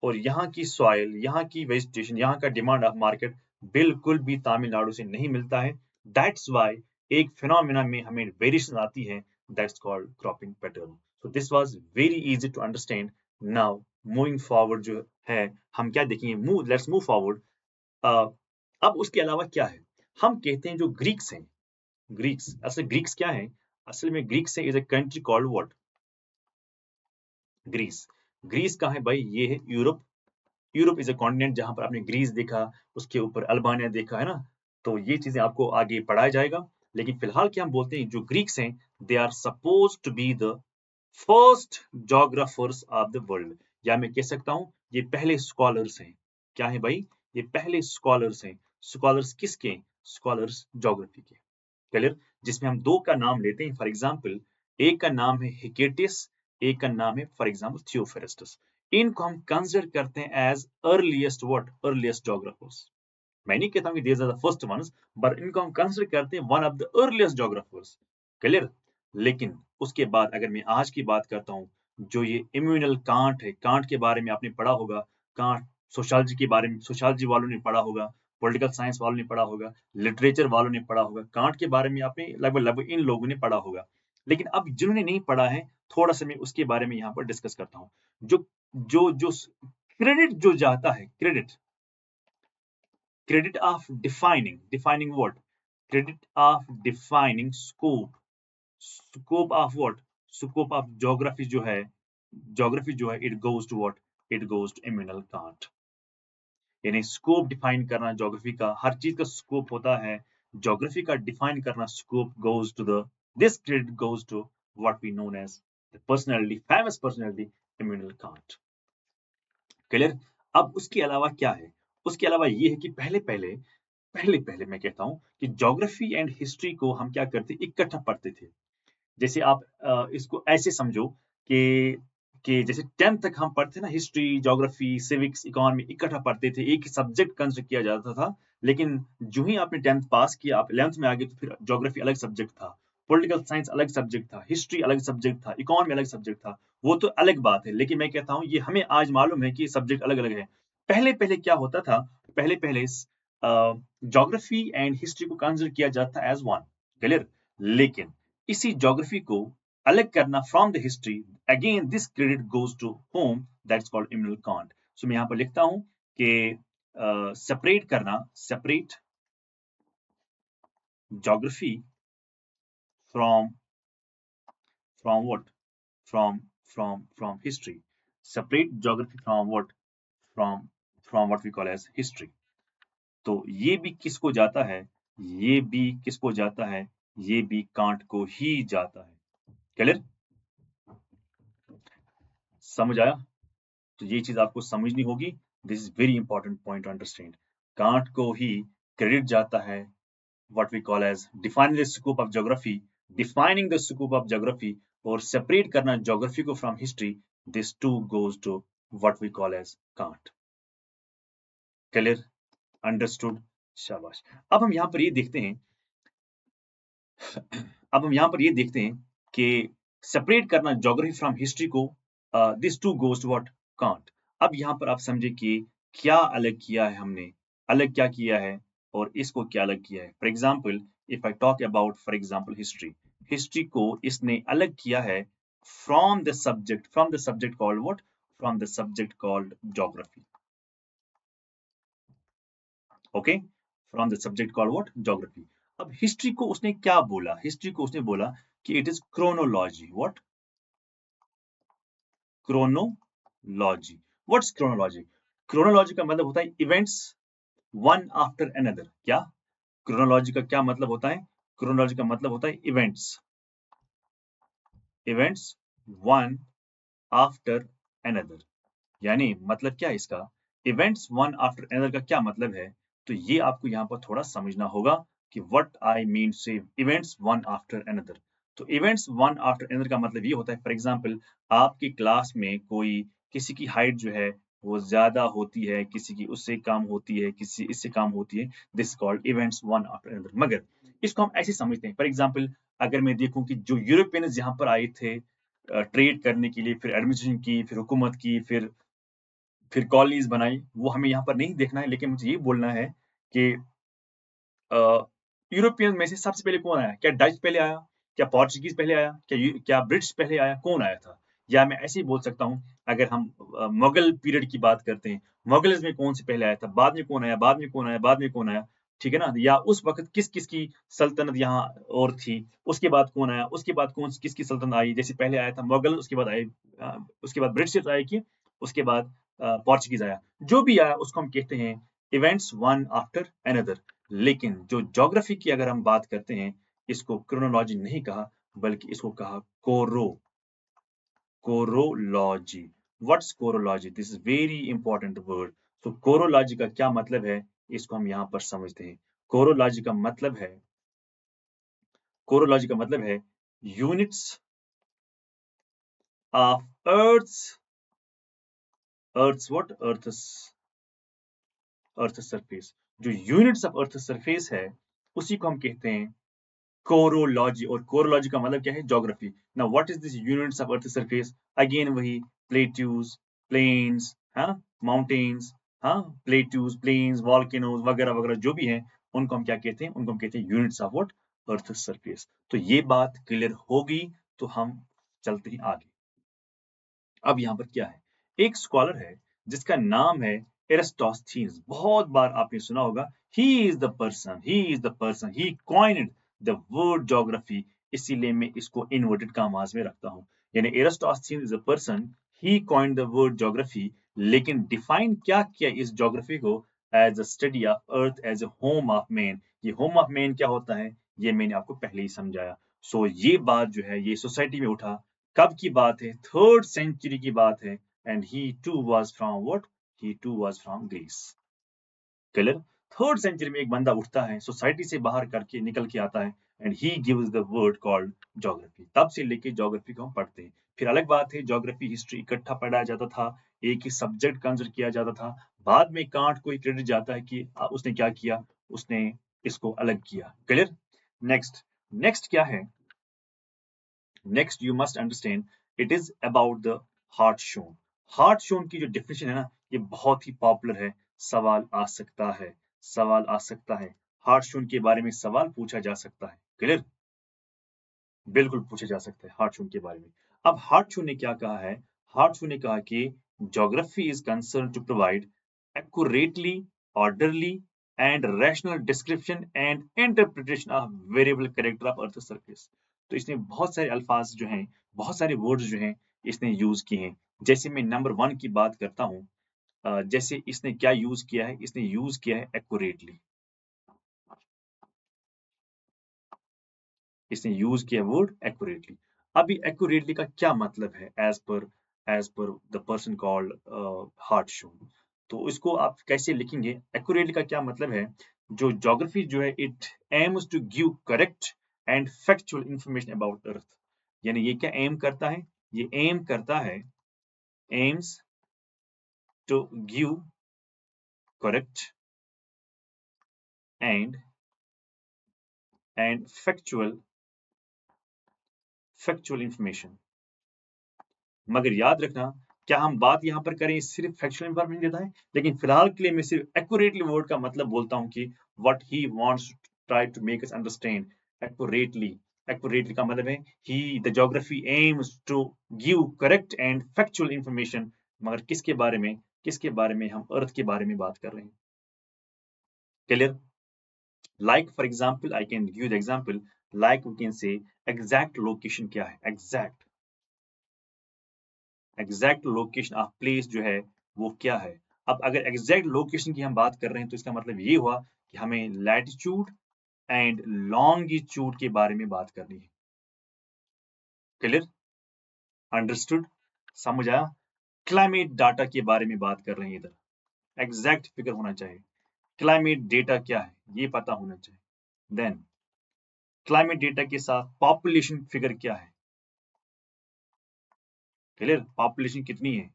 और यहाँ की सॉइल, यहाँ की वेजिटेशन, यहाँ का डिमांड ऑफ मार्केट बिल्कुल भी तमिलनाडु से नहीं मिलता है। दैट्स वाई एक फिनोमेना में हमें वेरिएशन आती है, that's called cropping pattern. So this was very easy to understand. Now moving forward जो है हम क्या देखेंगे, लेट्स मूव फॉरवर्ड। अब उसके अलावा क्या है, हम कहते हैं जो ग्रीक्स हैं, ग्रीक्स, असल ग्रीक्स क्या है, असल में Greeks is a country called what, Greece. Greece कहाँ है भाई? ये है Europe. Europe is a continent, जहां पर आपने ग्रीस देखा, उसके ऊपर अल्बानिया देखा है ना। तो ये चीजें आपको आगे पढ़ाया जाएगा। लेकिन फिलहाल क्या हम बोलते हैं, जो ग्रीक्स हैं they are suppose to be the first geographers of the world, या मैं कह सकता हूं ये पहले स्कॉलर्स हैं। क्या है भाई? ये पहले स्कॉलर्स हैं। स्कॉलर्स किसके? स्कॉलर्स ज्योग्राफी के। क्लियर? जिसमें हम दो का नाम लेते हैं। फॉर एग्जाम्पल, एक का नाम है हिकेटिस, एक का नाम है फॉर एग्जाम्पल थियोफेरेस्टस। इनको हम कंसिडर करते हैं एज अर्लीस्ट व्हाट? अर्लीस्ट ज्योग्राफर्स। मैं नहीं कहता हूं कि these are the first ones, but इनको हम कंसिडर करते हैं one of the earliest geographers. Clear? लेकिन उसके बाद अगर मैं आज की बात करता हूं, जो ये इम्यूनल कांट है, कांट के बारे में आपने पढ़ा होगा। कांट सोशियोलॉजी के बारे में, सोशियोलॉजी वालों ने पढ़ा होगा, पॉलिटिकल साइंस वालों ने पढ़ा होगा, लिटरेचर वालों ने पढ़ा होगा। कांट के बारे में आपने लगभग लगभग इन लोगों ने पढ़ा होगा। लेकिन अब जिन्होंने नहीं पढ़ा है, थोड़ा सा मैं उसके बारे में यहाँ पर डिस्कस करता हूँ। जो जो जो क्रेडिट जो जाता है, credit of defining what? Credit of defining scope of what? Scope of geography जो है, it goes to what? It goes to Immanuel Kant। यानी स्कोप डिफाइन करना ज्योग्राफी का, हर चीज का स्कोप होता है। ज्योग्राफी का डिफाइन करना scope goes to the, this credit goes to what we known as the personality, famous personality, Immanuel Kant। Clear? अब उसके अलावा क्या है? उसके अलावा ये है कि पहले मैं कहता हूँ कि ज्योग्राफी एंड हिस्ट्री को हम क्या करते, इकट्ठा पढ़ते थे। जैसे आप इसको ऐसे समझो कि जैसे 10th तक हम पढ़ते ना, हिस्ट्री, ज्योग्राफी, सिविक्स, इकोनॉमी इकट्ठा पढ़ते थे, एक ही सब्जेक्ट कंसिडर किया जाता था। लेकिन जो ही आपने 10th पास किया, आप 11th में आ गए, तो फिर ज्योग्राफी अलग सब्जेक्ट था, पॉलिटिकल साइंस अलग सब्जेक्ट था, हिस्ट्री अलग सब्जेक्ट था, इकोनॉमी अलग सब्जेक्ट था। वो तो अलग बात है, लेकिन मैं कहता हूँ ये हमें आज मालूम है कि सब्जेक्ट अलग अलग है। पहले पहले क्या होता था? पहले पहले ज्योग्राफी एंड हिस्ट्री को कंसिडर किया जाता एज वन। क्लियर? लेकिन इसी ज्योग्राफी को अलग करना from the history, again this credit goes to home, that's called Immanuel Kant. सो मैं यहाँ पर लिखता हूँ कि सेपरेट करना, separate geography from what? From history। separate geography from what? from what we call as history। तो ये भी किसको जाता है? ये भी किसको जाता है? ये भी कांट को ही जाता है। क्लियर? समझ आया? तो ये चीज आपको समझनी होगी। This is very important point two understand. Can't को ही क्रेडिट जाता है what we call as defining the scope of geography, defining the scope of geography, और separate करना geography को from history, this too goes to what we call as Kant। Clear? Understood? शाबाश। अब हम यहाँ पर ये देखते हैं अब हम यहाँ पर ये देखते हैं कि सेपरेट करना ज्योग्राफी फ्रॉम हिस्ट्री को, this too goes to what? Kant. अब यहाँ पर आप समझे कि क्या अलग किया है हमने, अलग क्या किया है और इसको क्या अलग किया है। For example, if I talk about for example history, history को इसने अलग किया है from the subject called what? From the subject called geography. Okay, from the subject called what? Geography. अब हिस्ट्री को उसने क्या बोला? हिस्ट्री को उसने बोला कि it is chronology. What? Chronology. What's chronology? Chronology का मतलब होता है इवेंट्स वन आफ्टर अनदर। क्या? क्रोनोलॉजी का क्या मतलब होता है? क्रोनोलॉजी का मतलब होता है events, events one after another. यानी मतलब क्या है इसका? इवेंट्स वन आफ्टर अनदर का क्या मतलब है? तो ये आपको यहाँ पर थोड़ा समझना होगा कि व्हाट आई मीन से इवेंट्स वन आफ्टर अनदर। तो इवेंट्स वन आफ्टर अनदर का मतलब ये होता है, फॉर एग्जांपल, आपकी क्लास में कोई, किसी की हाइट जो है वो ज्यादा होती है, किसी की उससे कम होती है, किसी इससे कम होती है, this called events one after another. मगर इसको हम ऐसे समझते हैं, फॉर एग्जाम्पल, अगर मैं देखूं कि जो यूरोपियंस यहाँ पर आए थे ट्रेड करने के लिए, फिर एडमिनिस्ट्रेशन की, फिर हुकूमत की, फिर कॉलोनीज बनाई, वो हमें यहाँ पर नहीं देखना है। लेकिन मुझे ये बोलना है कि यूरोपियन में से सबसे पहले कौन आया? क्या डच पहले आया? क्या पोर्चुगीज पहले आया? क्या ब्रिटिश पहले आया? कौन आया था? या मैं ऐसे ही बोल सकता हूँ, अगर हम मुगल पीरियड की बात करते हैं, मुगल्स में कौन से पहले आया था, बाद में कौन आया, बाद में कौन आया, बाद में कौन आया, ठीक है ना? या उस वक्त किस किस की सल्तनत यहाँ और थी, उसके बाद कौन आया, उसके बाद कौन किसकी सल्तनत आई। जैसे पहले आया था मुगल, उसके बाद आए उसके बाद ब्रिटिश आए कि उसके बाद पोर्चुगीज आया। जो भी आया उसको हम कहते हैं इवेंट्स वन आफ्टर अनदर। लेकिन जो ज्योग्राफी की अगर हम बात करते हैं, इसको क्रोनोलॉजी नहीं कहा, बल्कि इसको कहा chorology. What's chorology? This is very important word. तो कोरोलॉजी का क्या मतलब है, इसको हम यहाँ पर समझते हैं। कोरोलॉजी का मतलब है, कोरोलॉजी का मतलब है units of earth's what, earth surface. जो यूनिट्स ऑफ अर्थ सरफेस है उसी को हम कहते हैं कोरोलॉजी। और कोरोलॉजी का मतलब क्या है, geography. Now what is this units of earth surface? Again वही प्लेट्यूज, प्लेन्स, हाँ, माउंटेन्स, हाँ, प्लेट्यूज, प्लेन्स, वॉल्केनोज वगैरह वगैरह जो भी हैं, उनको हम क्या कहते हैं, उनको हम कहते हैं units of what, earth surface. तो ये बात क्लियर होगी तो हम चलते हैं आगे। अब यहाँ पर क्या है, एक स्कॉलर है जिसका नाम है एरिस्टोस्थीनिस। बहुत बार आपने सुना होगा, he is the person, he is the person, he coined the word geography. इसीलिए मैं इसको इन्वर्टेड कॉमास में रखता हूँ, यानी Eratosthenes is a person, he coined the word geography. लेकिन डिफाइन क्या किया इस ज्योग्राफी को? As a study of earth as a home of man. ये होम ऑफ मैन क्या होता है, ये मैंने आपको पहले ही समझाया। सो ये बात जो है, ये सोसाइटी में उठा, कब की बात है, 3rd सेंचुरी की बात है। And he too was from what, he too was from Greece. Clear? 3rd century में एक बंदा उठता है, सोसाइटी से बाहर करके निकल के आता है, and he gives the word called geography. तब से लेके ज्योग्राफी को हम पढ़ते हैं। फिर अलग बात है, ज्योग्राफी हिस्ट्री इकट्ठा पढ़ाया जाता था, एक ही सब्जेक्ट कंसिडर किया जाता था। बाद में कांट को ही क्रेडिट जाता है कि उसने क्या किया, उसने इसको अलग किया। क्लियर? नेक्स्ट, नेक्स्ट क्या है, next you must understand, it is about the Hartshorne. Hartshorne की जो डेफिनेशन है ना, ये बहुत ही पॉपुलर है, सवाल आ सकता है, सवाल आ सकता है, हार्टशोन के बारे में सवाल पूछा जा सकता है। क्लियर? बिल्कुल पूछा जा सकता है हार्टशोन के बारे में। अब हार्टशोन ने क्या कहा है, हार्टशोन ने कहा कि geography is concern to provide accurately, orderly and rational description and interpretation of variable character of earth surface। तो इसने बहुत सारे अल्फाज जो हैं, बहुत सारे वर्ड्स जो हैं, इसने यूज किए हैं। जैसे मैं नंबर 1 की बात करता हूँ, जैसे इसने क्या यूज किया है, इसने यूज किया है एक्यूरेटली। इसने यूज किया वर्ड एक्यूरेटली। अभी एक्यूरेटली का क्या मतलब है, एज पर द पर्सन कॉल्ड हार्टशोन। तो इसको आप कैसे लिखेंगे, एक्यूरेटली का क्या मतलब है, जो ज्योग्राफी जो है, it aims to give correct and factual information about earth. यानी ये क्या एम करता है, ये एम करता है, aims to give correct and factual information. मगर याद रखना, क्या हम बात यहाँ पर करें सिर्फ फैक्चुअल इंफॉर्मेशन देता है, लेकिन फिलहाल के लिए मैं सिर्फ एक्यूरेटली वर्ड का मतलब बोलता हूँ कि what he wants try to make us understand accurately. Accurately का मतलब है he the geography aims to give correct and factual information. मगर किसके बारे में, हम अर्थ के बारे में बात कर रहे हैं। Clear? Like for example, I can give the example, like we can say exact location क्या है, एग्जैक्ट लोकेशन ऑफ प्लेस जो है वो क्या है। अब अगर एग्जैक्ट लोकेशन की हम बात कर रहे हैं तो इसका मतलब ये हुआ कि हमें लैटिट्यूड एंड लॉन्गिट्यूड के बारे में बात करनी है। क्लियर? अंडरस्टूड? समझ आया? क्लाइमेट डाटा के बारे में बात कर रहे हैं, इधर एग्जैक्ट फिगर होना चाहिए। क्लाइमेट डेटा क्या है ये पता होना चाहिए। देन क्लाइमेट डेटा के साथ पॉपुलेशन फिगर क्या है। क्लियर? पॉपुलेशन कितनी है,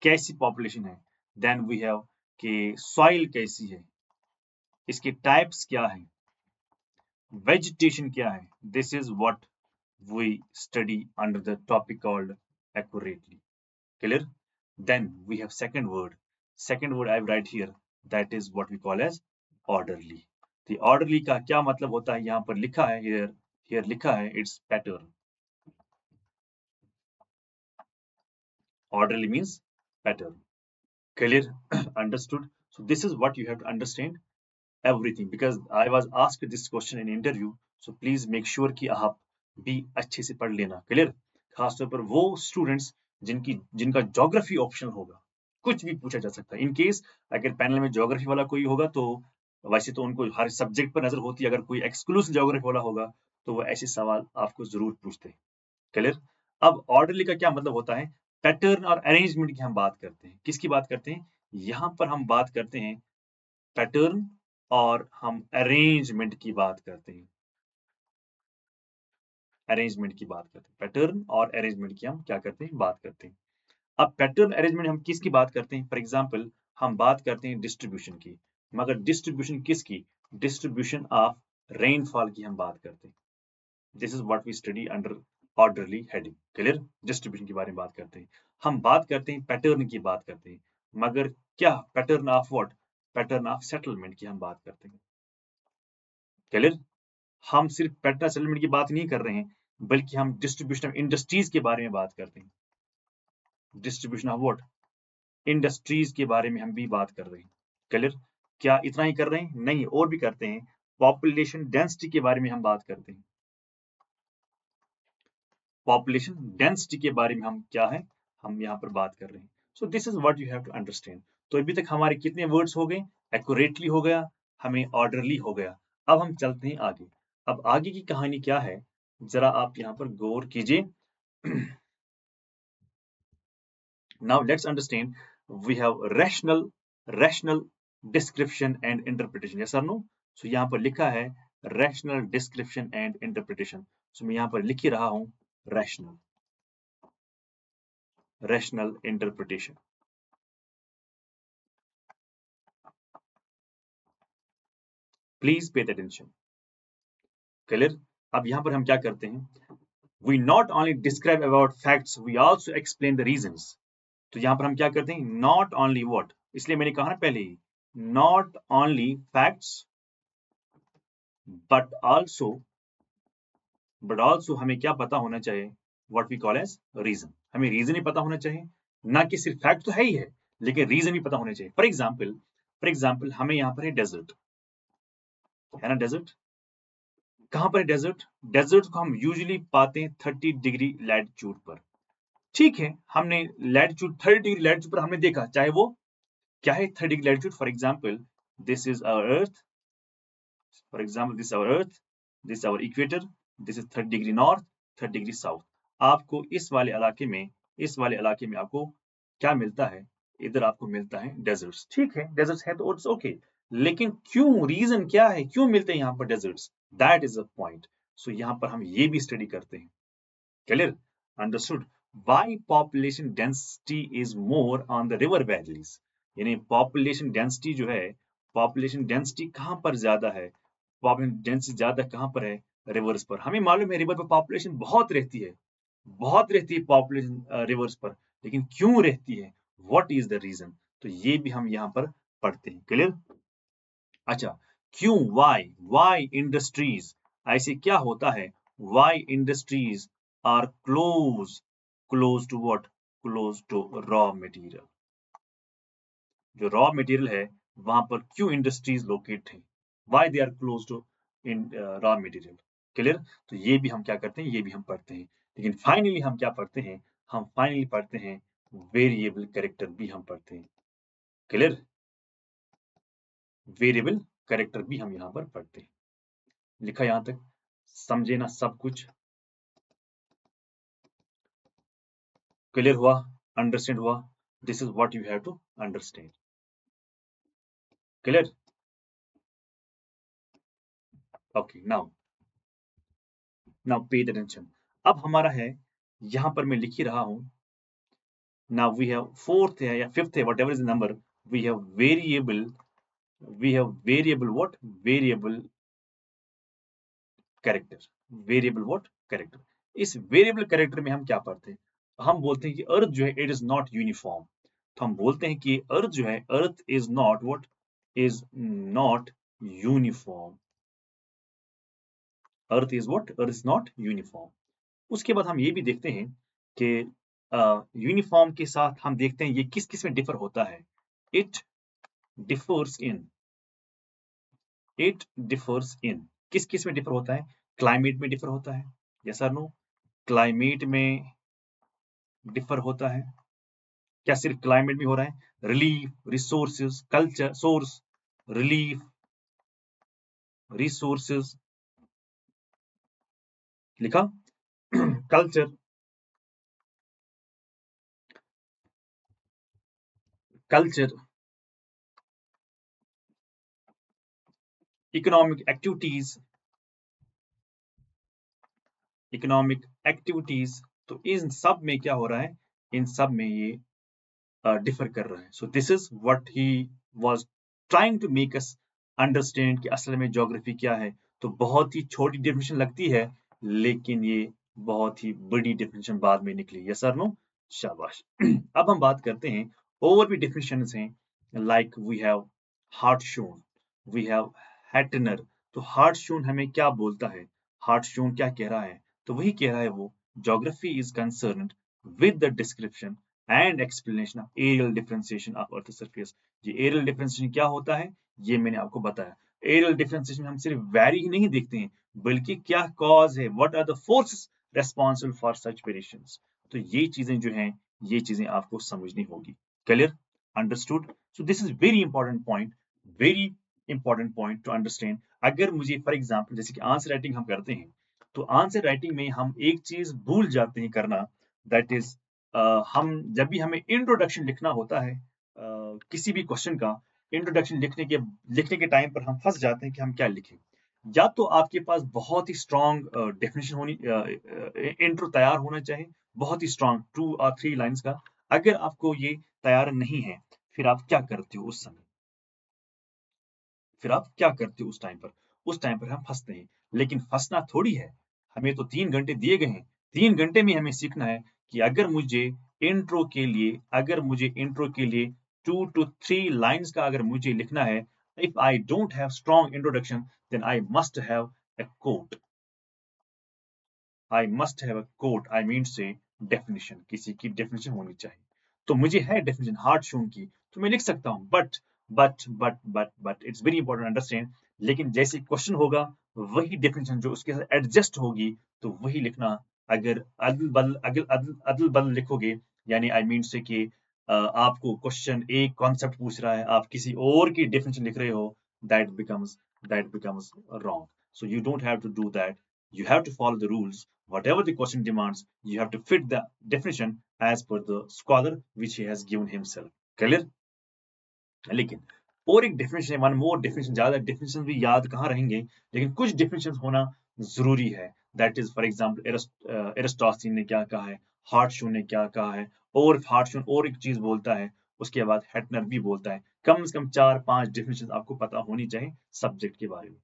कैसी पॉपुलेशन है। देन वी हैव कि सॉइल कैसी है, इसके टाइप्स क्या है, वेजिटेशन क्या है। This is what we study under the topic called accurately. Clear? Then we have second word I write here, that is what we call as orderly. The orderly का क्या मतलब होता है, यहाँ पर लिखा है, हियर लिखा है, it's pattern. Orderly means pattern. Clear? Understood? So this is what you have to understand everything, because I was asked this question in interview, so please make sure कि आप भी अच्छे से पढ़ लेना। क्लियर? खासतौर पर वो स्टूडेंट्स जिनका ज्योग्राफी ऑप्शनल होगा, कुछ भी पूछा जा सकता है। इन केस अगर पैनल में ज्योग्राफी वाला कोई होगा तो वैसे तो उनको हर सब्जेक्ट पर नजर होती है, अगर कोई एक्सक्लूसिव ज्योग्राफी वाला होगा तो वो ऐसे सवाल आपको जरूर पूछते हैं। क्लियर? अब ऑर्डरली का क्या मतलब होता है, पैटर्न और अरेंजमेंट की हम बात करते हैं। किसकी बात करते हैं? यहाँ पर हम बात करते हैं पैटर्न और हम अरेंजमेंट की बात करते हैं। अरेंजमेंट की बात करते हैं। पैटर्न और अरेंजमेंट की हम क्या करते हैं? बात करते हैं। अब पैटर्न अरेंजमेंट हम किसकी बात करते हैं? फॉर एग्जाम्पल हम बात करते हैं डिस्ट्रीब्यूशन की, मगर डिस्ट्रीब्यूशन किसकी? डिस्ट्रीब्यूशन ऑफ रेनफॉल की हम बात करते हैं। This is what we study under orderly heading. Clear? Distribution के बारे में बात करते हैं। हम बात करते हैं पैटर्न की बात करते हैं, मगर क्या pattern of what? Pattern of settlement की हम बात करते हैं। क्लियर? हम सिर्फ पैटर्न सेटलमेंट की बात नहीं कर रहे हैं, बल्कि हम डिस्ट्रीब्यूशन ऑफ इंडस्ट्रीज के बारे में बात करते हैं। Distribution of what? इंडस्ट्रीज के बारे में हम भी बात कर रहे हैं। क्लियर? क्या इतना ही कर रहे हैं? नहीं, और भी करते हैं। पॉपुलेशन डेंसिटी के बारे में हम बात करते हैं। पॉपुलेशन डेंसिटी के बारे में हम क्या है? हम यहाँ पर बात कर रहे हैं। So this is what you have to understand. तो अभी तक हमारे कितने वर्ड्स हो गए? एक्यूरेटली हो गया, हमें ऑर्डरली हो गया। अब हम चलते हैं आगे। अब आगे की कहानी क्या है, जरा आप यहाँ पर गौर कीजिए। Now let's understand. We have rational description and interpretation. Yes or no? So यहाँ पर लिखा है rational description and interpretation. So मैं यहाँ पर लिख ही रहा हूँ rational interpretation. Please pay attention. Clear? अब यहाँ पर हम क्या करते हैं? We not only describe about facts, we also explain the reasons. तो यहाँ पर हम क्या करते हैं? Not only what? इसलिए मैंने कहा ना पहले ही, not only facts, but also हमें क्या पता होना चाहिए? What we call as reason. हमें reason ही पता होना चाहिए, ना कि सिर्फ फैक्ट तो है ही है, लेकिन reason भी पता होना चाहिए। फॉर एग्जाम्पल हमें यहाँ पर है डेजर्ट, है ना डेजर्ट? कहाँ पर है डेजर्ट? डेजर्ट को हम यूजुअली पाते हैं 30 डिग्री लैटिट्यूड पर। ठीक है, हमने लैटिट्यूड 30 डिग्री लैटिट्यूड पर हमने देखा, चाहे वो क्या है 30 degree latitude. For example this is our earth, for example this our earth, this our equator, this is 30 degree north, 30 degree south. आपको इस वाले इलाके में आपको क्या मिलता है? इधर आपको मिलता है डेजर्ट्स। ठीक है, डेजर्ट्स है तो इट्स ओके, लेकिन क्यों? रीजन क्या है? क्यों मिलते हैं यहाँ पर deserts? That is the point. So यहाँ पर हम ये भी स्टडी करते हैं। Clear? Understood? Why population density is more on the river valleys, यानी पॉपुलेशन डेंसिटी जो है, पॉपुलेशन डेंसिटी कहाँ पर ज्यादा है? पॉपुलेशन डेंसिटी ज्यादा कहाँ पर है? रिवर्स पर। हमें मालूम है रिवर पर पॉपुलेशन बहुत रहती है पॉपुलेशन रिवर्स पर, लेकिन क्यों रहती है? What is the reason? तो ये भी हम यहाँ पर पढ़ते हैं। क्लियर? अच्छा, क्यों? वाई इंडस्ट्रीज, ऐसे क्या होता है? Why industries are close to what? Close to raw material. जो रॉ मटेरियल है वहां पर क्यों इंडस्ट्रीज लोकेट है? Why they are close to in raw material. Clear? तो ये भी हम क्या करते हैं? ये भी हम पढ़ते हैं। लेकिन फाइनली हम क्या पढ़ते हैं? हम फाइनली पढ़ते हैं वेरिएबल कैरेक्टर भी हम पढ़ते हैं। क्लियर? वेरिएबल कैरेक्टर भी हम यहाँ पर पढ़ते हैं। लिखा यहां तक? समझे ना सब कुछ? क्लियर हुआ? अंडरस्टैंड हुआ? This is what you have to understand. Clear? Okay, now pay attention. अब हमारा है, यहां पर मैं लिख ही रहा हूं। नाउ वी हैव फोर्थ है या फिफ्थ है, whatever is the number, we have variable what? Variable character. Variable what? Character. इस वेरिएबल कैरेक्टर में हम क्या पढ़ते हैं? हम बोलते हैं कि अर्थ जो है इट इज नॉट यूनिफॉर्म। तो हम बोलते हैं कि अर्थ जो है, earth is not what? Is not uniform. Earth is what? Earth is not uniform. उसके बाद हम ये भी देखते हैं कि यूनिफॉर्म के साथ हम देखते हैं ये किस किस में डिफर होता है। इट डिफर्स इन किस किस में डिफर होता है? क्लाइमेट में डिफर होता है। यस और नो? क्लाइमेट में डिफर होता है। क्या सिर्फ क्लाइमेट में हो रहा है? Relief, resources, culture, source, relief, resources, लिखा culture, culture, economic activities, economic activities, तो इन सब में क्या हो रहा है, इन सब में ये डिफर कर रहा है. So this is what he was trying to make us understand कि असल में ज्योग्राफी क्या है. तो बहुत ही छोटी डेफिनेशन लगती है, लेकिन ये बहुत ही बड़ी डेफिनेशन बाद में निकली. यस सर, नो, शाबाश. अब हम बात करते हैं, और भी डेफिनेशंस हैं, like we have Hartshorne, we have Hettner. तो हार्टशून हमें क्या बोलता है, हार्टशून क्या कह रहा है, तो वही कह रहा है वो, geography is concerned with the description and explanation of aerial differentiation of earth surface. ये aerial differentiation क्या होता है, ये मैंने आपको बताया. aerial differentiation में हम सिर्फ वैरी ही नहीं देखते हैं, बल्कि क्या कॉज है, what are the forces responsible for such variations. तो ये चीजें जो हैं, ये चीजें आपको समझनी होगी. Clear, understood. So this is very important point, very important point two understand. अगर मुझे फॉर एग्जाम्पल जैसे कि आंसर राइटिंग हम करते हैं, तो आंसर राइटिंग में हम एक चीज भूल जाते हैं करना, दैट इज हम जब भी हमें इंट्रोडक्शन लिखना होता है किसी भी क्वेश्चन का, इंट्रोडक्शन लिखने के टाइम पर हम फंस जाते हैं कि हम क्या लिखें. या तो आपके पास बहुत ही स्ट्रॉन्ग डेफिनेशन होनी, इंट्रो तैयार होना चाहिए, बहुत ही स्ट्रॉन्ग 2 or 3 लाइंस का. अगर आपको ये तैयार नहीं है, फिर आप क्या करते हो उस समय, फिर आप क्या करते हो उस टाइम पर, उस टाइम पर हम फंसते हैं. लेकिन फंसना थोड़ी है, हमें तो 3 घंटे दिए गए हैं, 3 घंटे में हमें सीखना है कि अगर मुझे इंट्रो के लिए 2 to 3 लाइन्स का अगर मुझे लिखना है, if I don't have strong introduction, then I must have a quote. I must have a quote, I mean say definition, किसी की डेफिनेशन होनी चाहिए. तो मुझे है डेफिनेशन हार्ट शून की, तो मैं लिख सकता हूँ, but it's very important understand. लेकिन जैसे क्वेश्चन होगा, वही डेफिनेशन जो उसके साथ एडजस्ट होगी, तो वही लिखना. अगर अदल बदल लिखोगे, यानी आई मीन से कि आपको क्वेश्चन एक कॉन्सेप्ट पूछ रहा है, आप किसी और की डेफिनेशन लिख रहे हो, that becomes wrong. So you don't have to do that. You have to follow the rules. Whatever the question demands, you have to fit the definition as per the scholar which he has given himself. Clear? लेकिन और एक डेफिनेशन है, वन मोर डेफिनेशन. ज्यादा डेफिनेशन भी याद कहाँ रहेंगे, लेकिन कुछ डेफिनेशन होना जरूरी है. That is for example Aristotle ने क्या कहा है, हार्टशून ने क्या कहा है, और हार्टशून और एक चीज बोलता है, उसके बाद हेटनर भी बोलता है. कम से कम 4-5 डेफिनेशन आपको पता होनी चाहिए सब्जेक्ट के बारे में.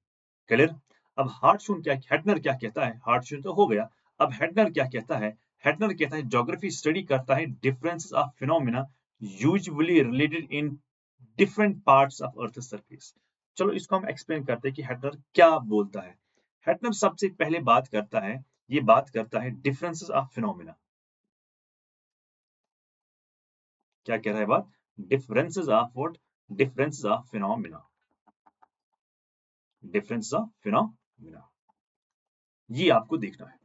क्लियर? अब हार्टशून क्या, हेटनर क्या कहता है, हार्टशून तो हो गया. अब हेटनर क्या कहता है, हेटनर कहता है ज्योग्राफी स्टडी करता है differences of phenomena usually related in different parts of earth surface. चलो इसको हम एक्सप्लेन करते हैं कि हेटनर क्या बोलता है. हेटनर सबसे पहले बात करता है, ये बात करता है डिफरेंसेस ऑफ फिनोमेना. क्या कह रहा है बात, differences of what, differences of phenomena, differences of phenomena, ये आपको देखना है.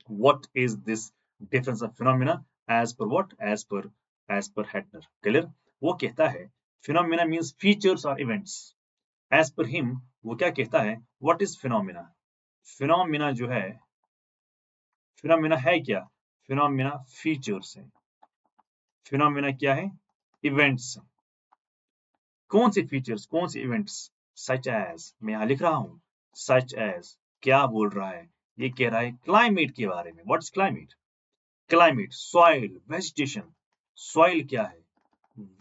What is this difference of phenomena as per what? As per Hettner. Clear? वो कहता है phenomena means features or events. As per him, वो क्या कहता है, what is phenomena? Phenomena जो है, phenomena है क्या? Phenomena features है. Phenomena क्या है? Events. कौन से features, कौन से events? Such as, मैं यहाँ लिख रहा हूँ, such as, क्या बोल रहा है? ये कह रहा है climate के बारे में. What's climate? Climate, soil, vegetation. Soil क्या है,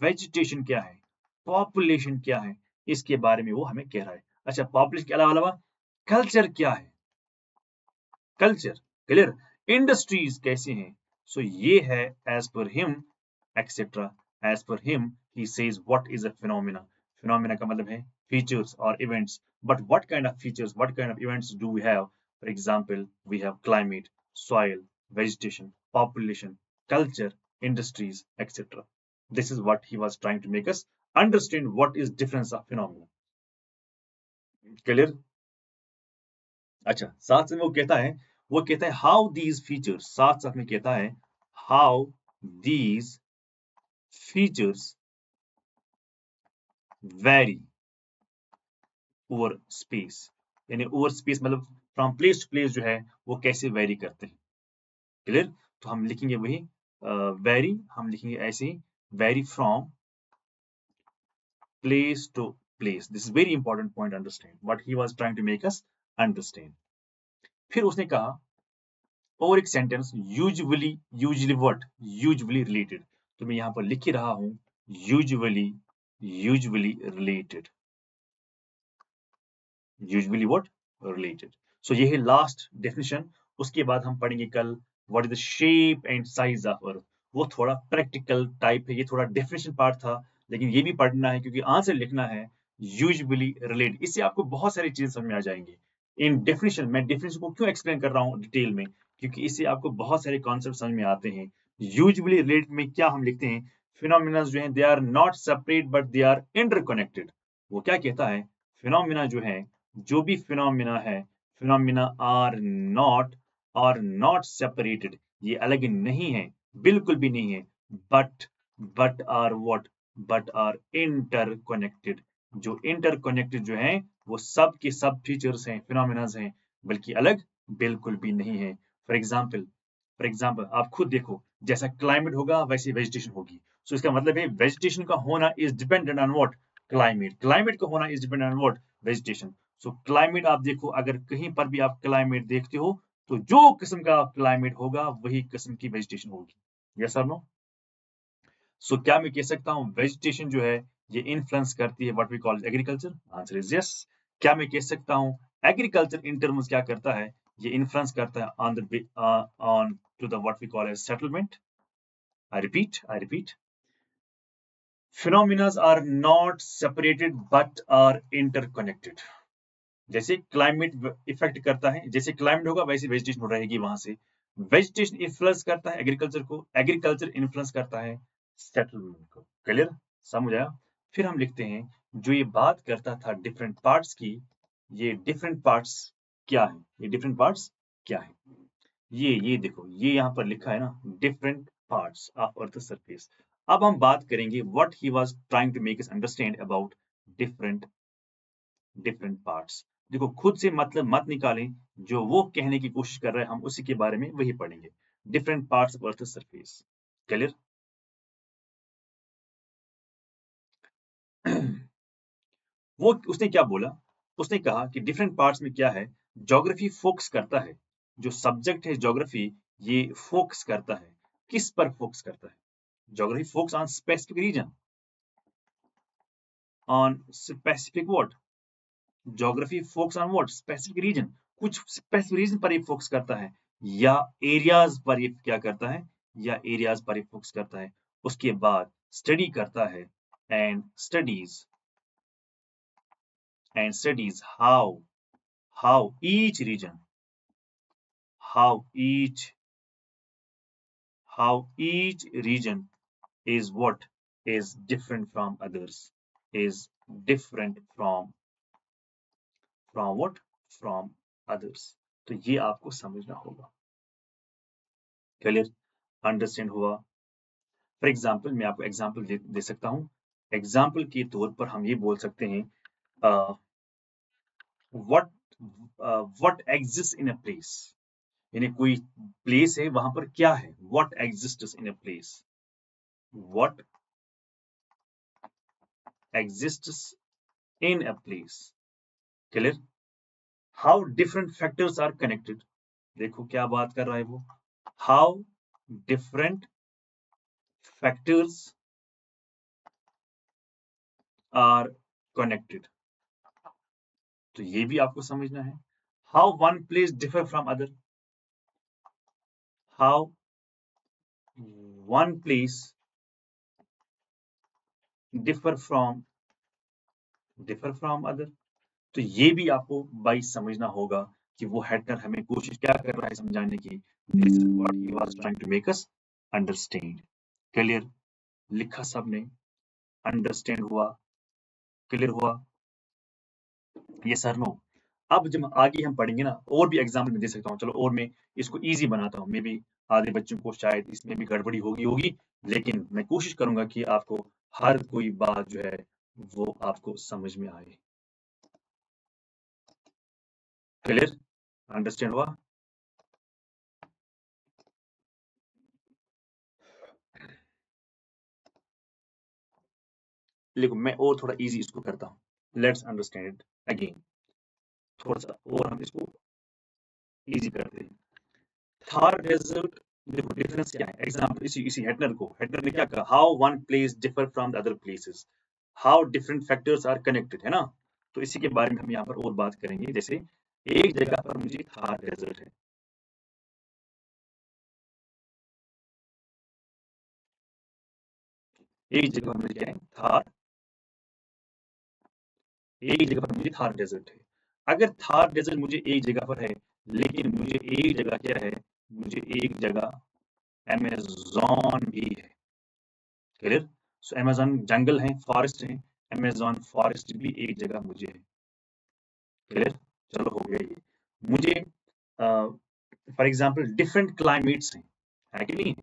वेजिटेशन क्या है, पॉपुलेशन क्या है, इसके बारे में वो हमें कह रहा है. अच्छा, पॉपुलेशन के अलावा कल्चर क्या है, कल्चर. क्लियर? इंडस्ट्रीज कैसे हैं. सो ये है as per him, etcetera. As per him he says what is a phenomena. Phenomena का मतलब है फीचर्स और events. But what kind of features, what kind of events do we have. For example, we have climate, soil, vegetation, population, culture, industries, etc. This is what he was trying to make us understand what is difference of phenomena. Clear? अच्छा, साथ में वो कहता है how these features, साथ साथ में कहता है how these features vary over space. यानी over space मतलब from place to place जो है वो कैसे vary करते हैं. क्लियर? तो हम लिखेंगे वही वेरी, हम लिखेंगे ऐसे ही, vary from place to place. This is very important point. Understand what he was trying to make us understand. फिर उसने कहा और एक sentence usually what usually related, तो मैं यहां पर लिख ही रहा हूं usually related, usually what related. So ये है लास्ट डेफिनेशन। उसके बाद हम पढ़ेंगे कल what is the shape and size of earth. वो थोड़ा प्रैक्टिकल टाइप है, ये थोड़ा डेफिनेशन पार्ट था, लेकिन ये भी पढ़ना है क्योंकि आंसर लिखना है यूजुअली रिलेटेड। इससे आपको बहुत सारी चीजें समझ में आ जाएंगी। इन डेफिनेशन, मैं डेफिनेशन को क्यों एक्सप्लेन कर रहा हूँ डिटेल में, क्योंकि इससे आपको बहुत सारे कॉन्सेप्ट समझ में आते हैं। यूजुअली रिलेटेड में क्या हम लिखते हैं, फिनोमिना जो है they are not separate but they are interconnected. वो क्या कहता है, फिनोमिना जो है, जो भी फिनोमिना है, फिनोमिना आर नॉट सेपरेटेड, ये अलग नहीं है, बिल्कुल भी नहीं है, but are what, but are interconnected. जो इंटरकनेक्टेड जो है वो सब के सब फीचर्स हैं, फिनोमिनाज हैं, बल्कि अलग बिल्कुल भी नहीं है। फॉर एग्जाम्पल आप खुद देखो, जैसा क्लाइमेट होगा वैसी वेजिटेशन होगी। सो इसका मतलब है वेजिटेशन का होना is dependent on what, climate. Climate का होना is dependent on what, vegetation. So climate आप देखो, अगर कहीं पर भी आप क्लाइमेट देखते हो तो जो किस्म का क्लाइमेट होगा वही किस्म की वेजिटेशन होगी। यस और नो? सो क्या मैं कह सकता हूँ वेजिटेशन जो है ये इन्फ्लुएंस करती है what we call agriculture? Answer is yes. क्या मैं कह सकता हूँ एग्रीकल्चर इन टर्म्स क्या करता है, ये इन्फ्लुएंस करता है on to the what we call as settlement? I repeat, phenomena are not separated but are interconnected। जैसे क्लाइमेट इफेक्ट करता है, जैसे क्लाइमेट होगा वैसे वेजिटेशन रहेगी वहां से। वेजिटेशन इन्फ्लुएंस करता है एग्रीकल्चर को, एग्रीकल्चर इन्फ्लुएंस करता है सेटलमेंट को। क्लियर? समझ आया? फिर हम लिखते हैं जो ये बात करता था डिफरेंट पार्ट्स की, ये डिफरेंट पार्ट्स क्या है, ये डिफरेंट पार्ट्स क्या है, ये देखो, ये यहाँ पर लिखा है ना, different parts of earth surface. अब हम बात करेंगे what he was trying to make us understand about different different parts. देखो खुद से मतलब मत निकालें, जो वो कहने की कोशिश कर रहे हैं हम उसी के बारे में वही पढ़ेंगे। Different parts of earth surface. Clear? वो उसने क्या बोला, उसने कहा कि डिफरेंट पार्ट्स में क्या है, ज्योग्राफी फोकस करता है, जो सब्जेक्ट है ज्योग्राफी, ये फोकस करता है, किस पर फोकस करता है? Geography focus on specific region, on specific what, geography focus on what, specific region, कुछ स्पेसिफिक रीजन पर ये फोकस करता है, या एरियाज पर ये क्या करता है, या एरियाज पर ये फोकस करता है। उसके बाद स्टडी करता है and studies how each reason, how each how each region is what, is different from others, is different from what, from others। तो ये आपको समझना होगा। क्लियर? अंडरस्टैंड हुआ? फॉर एग्जाम्पल मैं आपको एग्जाम्पल दे सकता हूँ। एग्जाम्पल के तौर पर हम ये बोल सकते हैं what what exist in a place, यानी कोई प्लेस है वहां पर क्या है, what exist in a place, what exists in a place। Clear? How different factors are connected। देखो क्या बात कर रहा है वो, how different factors are connected। तो ये भी आपको समझना है। how one place differ from other, how one place differ from other। तो ये भी आपको भाई समझना होगा कि वो हेडर हमें कोशिश क्या कर रहा है समझाने की। This is what he was trying to make us understand। Clear? लिखा सबने? अंडरस्टैंड हुआ? क्लियर हुआ? ये सर नो। अब जब आगे हम पढ़ेंगे ना, और भी एग्जाम्पल में दे सकता हूँ, चलो और मैं इसको इजी बनाता हूँ। मे भी आधे बच्चों को शायद इसमें भी गड़बड़ी होगी, लेकिन मैं कोशिश करूंगा कि आपको हर कोई बात जो है वो आपको समझ में आए। क्लियर? अंडरस्टैंड हुआ? देखो मैं और थोड़ा इजी इसको करता हूँ, लेट्स अंडरस्टैंड इट अगेन, थोड़ा सा और हम इसको इजी करते हैं। थार डेजर्ट, देखो डिफरेंस क्या है, एग्जांपल इसी हेटनर को, हेटनर ने क्या कहा, how one place differ from the other places, how different factors are connected, है ना। तो इसी के बारे में हम यहाँ पर और बात करेंगे। जैसे एक जगह पर मुझे थार डेजर्ट है, एक जगह पर मुझे क्या है, थार, एक जगह पर मुझे थार डेजर्ट है। अगर थार डेजर्ट मुझे एक जगह पर है, लेकिन मुझे एक जगह क्या है, मुझे एक जगह अमेज़न भी है, क्लियर। सो अमेज़न जंगल है, फॉरेस्ट है, अमेज़न फॉरेस्ट भी एक जगह मुझे है, क्लियर। चलो हो गया ये। मुझे फॉर एग्जांपल डिफरेंट क्लाइमेट्स हैं, है कि नहीं,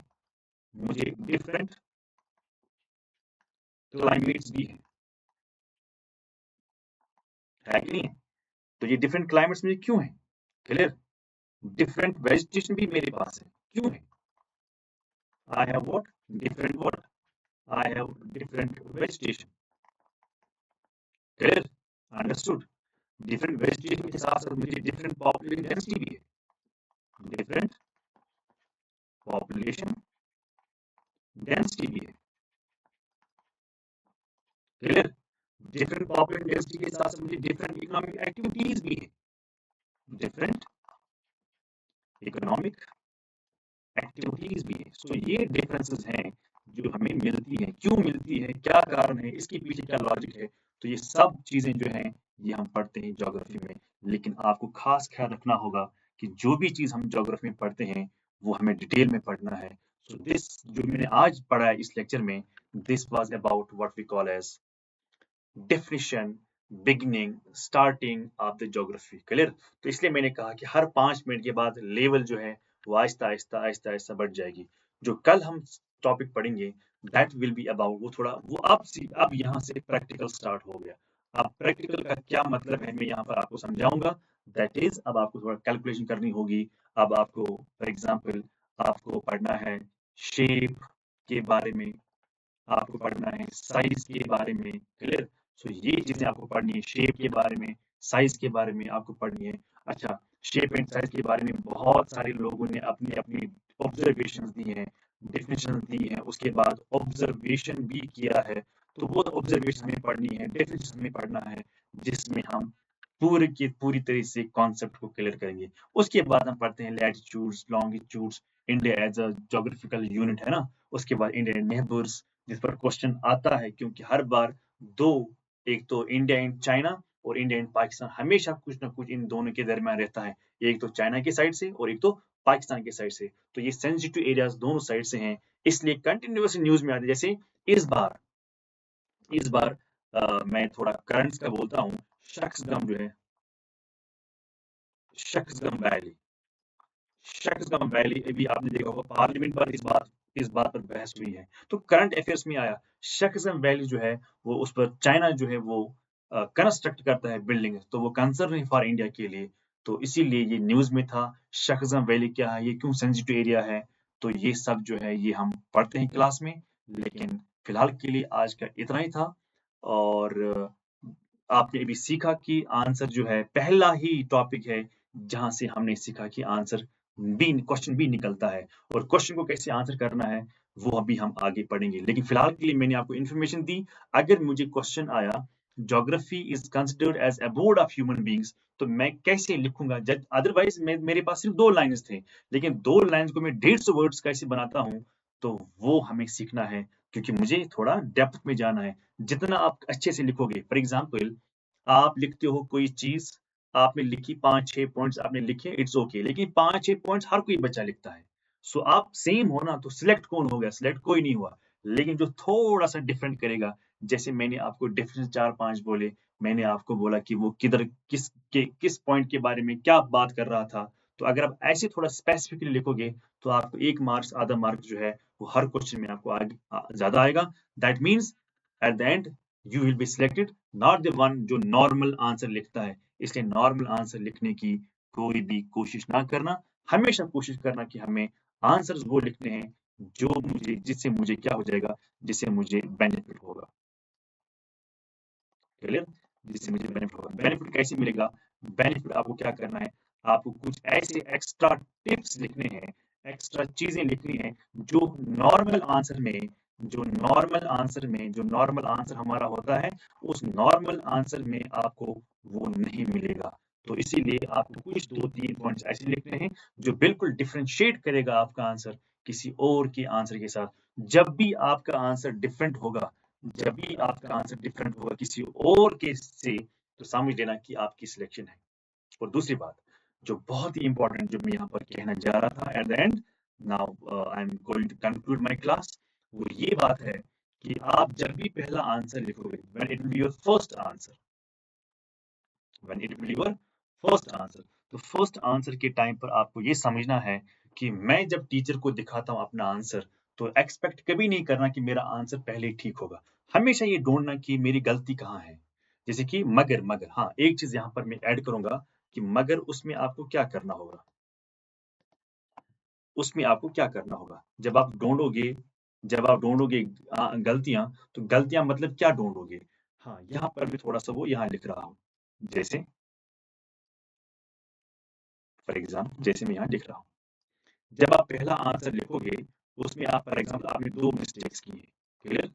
मुझे डिफरेंट क्लाइमेट्स भी है कि नहीं। तो ये डिफरेंट क्लाइमेट्स मुझे क्यों है, क्लियर। डिफरेंट वेजिटेशन भी मेरे पास है, क्यों है, I have what, different what, I have different vegetation, clear, understood. Different vegetation के साथ साथ मुझे डिफरेंट पॉपुलेशन डेंसिटी भी है, डिफरेंट पॉपुलेशन डेंसिटी भी है, क्लियर। डिफरेंट पॉपुलेशन डेंसिटी के साथ साथ मुझे डिफरेंट इकोनॉमिक एक्टिविटीज भी है, डिफरेंट इकोनॉमिक एक्टिविटीज भी है। सो ये डिफरेंसेस हैं जो हमें मिलती हैं, क्यों मिलती है, क्या कारण है, इसके पीछे क्या लॉजिक है, तो ये सब चीजें जो हैं ये हम पढ़ते हैं ज्योग्राफी में। लेकिन आपको खास ख्याल रखना होगा कि जो भी चीज हम ज्योग्राफी में पढ़ते हैं वो हमें डिटेल में पढ़ना है। सो दिस जो मैंने आज पढ़ा है इस लेक्चर में, this was about what we call as definition, beginning, starting of the geography, clear. तो इसलिए मैंने कहा कि हर 5 मिनट के बाद लेवल जो है वो आहिस्ता आहिस्ता आहिस्ता आहिस्ता बढ़ जाएगी। जो कल हम टॉपिक पढ़ेंगे दैट विल बी अबाउट, वो थोड़ा वो अब यहाँ से प्रैक्टिकल स्टार्ट हो गया। अब प्रैक्टिकल का क्या मतलब है मैं यहाँ पर आपको समझाऊंगा। दैट इज अब आपको थोड़ा कैलकुलेशन करनी होगी। अब आपको फॉर एग्जाम्पल आपको पढ़ना है शेप के बारे में, आपको पढ़ना है साइज के बारे में, क्लियर। सो ये चीजें आपको पढ़नी है, शेप के बारे में, साइज के बारे में आपको पढ़नी है। अच्छा, शेप एंड साइज के बारे में बहुत सारे लोगों ने अपनी अपनी ऑब्जर्वेशन दी हैं, डेफिनेशन दी है, उसके बाद ऑब्जर्वेशन भी किया है। तो वो ऑब्जर्वेशन हमें पढ़नी है, डेफिनेशन हमें पढ़ना है, जिसमें हम पूरी की पूरी तरह से कॉन्सेप्ट को क्लियर करेंगे। उसके बाद हम पढ़ते हैं latitudes, longitudes, India as a geographical unit, है ना। उसके बाद इंडियन नेबर्स, जिस पर क्वेश्चन आता है क्योंकि हर बार दो, एक तो इंडिया एंड चाइना और इंडिया एंड पाकिस्तान, हमेशा कुछ ना कुछ इन दोनों के दरमियान रहता है, एक तो चाइना की साइड से और एक तो पाकिस्तान की साइड से। तो ये सेंसिटिव एरियाज दोनों साइड से हैं, इसलिए कंटिन्यूस न्यूज में आते हैं। जैसे इस बार मैं थोड़ा करंट्स का बोलता हूँ। शख्सगम जो है, शख्सगम वैली, शख्सगम वैली अभी आपने देखा होगा पार्लियामेंट पर इस बात पर बहस हुई है। तो करंट अफेयर्स में आया शख्सगम वैली जो है वो, उस पर चाइना जो है वो कंस्ट्रक्ट करता है बिल्डिंग, तो वो कंसर्न है फॉर इंडिया के लिए। तो इसीलिए ये न्यूज में था। शख्सगम वैली क्या है, ये क्यों सेंसिटिव एरिया है, तो ये सब जो है ये हम पढ़ते हैं क्लास में। लेकिन फिलहाल के लिए आज का इतना ही था। और आपने अभी सीखा कि आंसर जो है पहला ही टॉपिक है जहां से हमने सीखा कि आंसर भी, क्वेश्चन भी निकलता है, और क्वेश्चन को कैसे आंसर करना है वो अभी हम आगे पढ़ेंगे। लेकिन फिलहाल के लिए मैंने आपको इन्फॉर्मेशन दी। अगर मुझे क्वेश्चन आया geography is considered as abode of human beings, तो मैं कैसे लिखूंगा, जब अदरवाइज मेरे पास सिर्फ 2 लाइन्स थे, लेकिन 2 लाइन्स को मैं 150 वर्ड्स कैसे बनाता हूँ, तो वो हमें सीखना है, क्योंकि मुझे थोड़ा डेप्थ में जाना है। जितना आप अच्छे से लिखोगे, फॉर एग्जाम्पल आप लिखते हो कोई चीज, आपने लिखी 5-6 पॉइंट्स आपने लिखे, इट्स ओके, लेकिन 5-6 पॉइंट्स हर कोई बच्चा लिखता है। सो आप सेम हो ना, तो सिलेक्ट कौन हो गया, सिलेक्ट कोई नहीं हुआ। लेकिन जो थोड़ा सा डिफरेंट करेगा, जैसे मैंने आपको डिफरेंस 4-5 बोले, मैंने आपको बोला कि वो किधर किस पॉइंट के बारे में क्या बात कर रहा था। तो अगर आप ऐसे थोड़ा स्पेसिफिकली लिखोगे, तो आपको 1 मार्क्स आधा मार्क जो है वो हर क्वेश्चन में आपको आगे ज्यादा आएगा। That means eight the and you will be selected, not the one जो नॉर्मल आंसर लिखता है। इसलिए नॉर्मल आंसर लिखने की कोई भी कोशिश ना करना, हमेशा कोशिश करना कि हमें आंसर्स वो लिखने हैं जो मुझे, जिससे मुझे क्या हो जाएगा, जिससे मुझे बेनिफिट होगा। क्लियर, जिससे मुझे बेनिफिट होगा। बेनिफिट कैसे मिलेगा? बेनिफिट आपको क्या करना है, आपको कुछ ऐसे एक्स्ट्रा टिप्स लिखने हैं, एक्स्ट्रा चीजें लिखनी है जो नॉर्मल आंसर में, जो नॉर्मल आंसर हमारा होता है, उस नॉर्मल आंसर में आपको वो नहीं मिलेगा। तो इसीलिए आपको कुछ 2-3 पॉइंट्स ऐसे लिखने हैं जो बिल्कुल डिफरेंशिएट करेगा आपका आंसर किसी और के आंसर के साथ। जब भी आपका आंसर डिफरेंट होगा, जब भी आपका आंसर डिफरेंट होगा किसी और के से, तो समझ लेना कि आपकी सिलेक्शन है। और दूसरी बात जो बहुत ही इंपॉर्टेंट, जो मैं यहाँ पर कहना जा रहा था at the end, now I am going to conclude my class, वो ये बात है कि आप जब भी पहला आंसर लिखोगे, when it will be your first answer, when it will be your first answer, तो फर्स्ट आंसर के टाइम पर आपको ये समझना है कि मैं जब टीचर को दिखाता हूँ अपना आंसर, तो एक्सपेक्ट कभी नहीं करना कि मेरा आंसर पहले ही ठीक होगा। हमेशा ये ढूंढना कि मेरी गलती कहाँ है। जैसे कि मगर, हाँ, एक चीज यहाँ पर मैं ऐड करूंगा कि मगर उसमें आपको क्या करना होगा, उसमें आपको क्या करना होगा जब आप ढूंढोगे गलतियां, तो गलतियां मतलब क्या ढूंढोगे। हाँ, यहाँ पर भी थोड़ा सा वो यहाँ लिख रहा हूँ, जैसे फॉर एग्जाम्पल, जैसे मैं यहाँ लिख रहा हूँ, जब आप पहला आंसर लिखोगे, उसमें आप फॉर एग्जाम्पल आपने 2 मिस्टेक्स की है, क्लियर,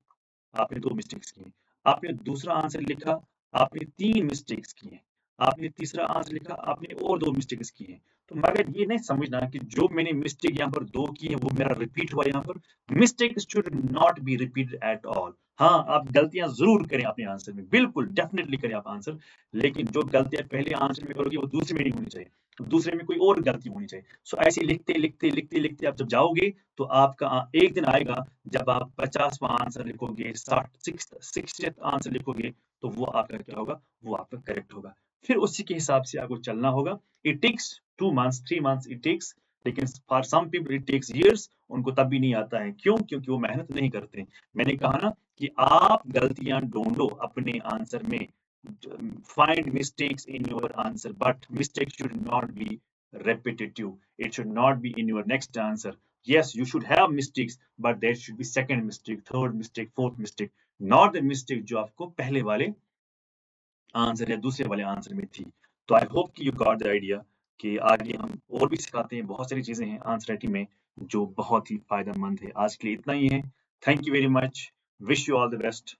आपने 2 मिस्टेक्स की हैं। आपने दूसरा आंसर लिखा, आपने 3 मिस्टेक्स की हैं। आपने तीसरा आंसर लिखा, आपने और 2 मिस्टेक्स की हैं। तो मगर ये नहीं समझना कि जो मैंने मिस्टेक यहाँ पर 2 की है वो मेरा रिपीट हुआ यहाँ पर। Mistake should not be repeated at all. हाँ, आप गलतियां जरूर करें अपने आंसर में, बिल्कुल डेफिनेटली करें आप आंसर, लेकिन जो गलतियां पहले आंसर में करोगे वो दूसरे में नहीं होनी चाहिए, दूसरे में कोई और गलती होनी चाहिए। सो ऐसे लिखते लिखते लिखते लिखते आप जब जाओगे, तो आपका एक दिन आएगा जब आप 50वां आंसर लिखोगे, 60th आंसर लिखोगे, तो वो आपका क्या होगा, वो आपका करेक्ट होगा। फिर उसी के हिसाब से आपको चलना होगा। It takes 2 months, 3 months it takes, लेकिन for some people it takes years, उनको तब भी नहीं आता है। क्यों? क्योंकि वो मेहनत नहीं करते। मैंने कहा ना कि आप गलतियां ढूंढो अपने आंसर में, find mistakes in your answer, but mistakes should not be repetitive. It should not be in your next answer. Yes, you should have mistakes, but there should be second mistake, third mistake, fourth mistake, not the mistake जो आपको पहले वाले आंसर या दूसरे वाले आंसर में थी। तो आई होप कि यू गॉट द आइडिया कि आगे हम और भी सिखाते हैं, बहुत सारी चीजें हैं आंसर राइटिंग में जो बहुत ही फायदेमंद है। आज के लिए इतना ही है। Thank you very much, wish you all the best.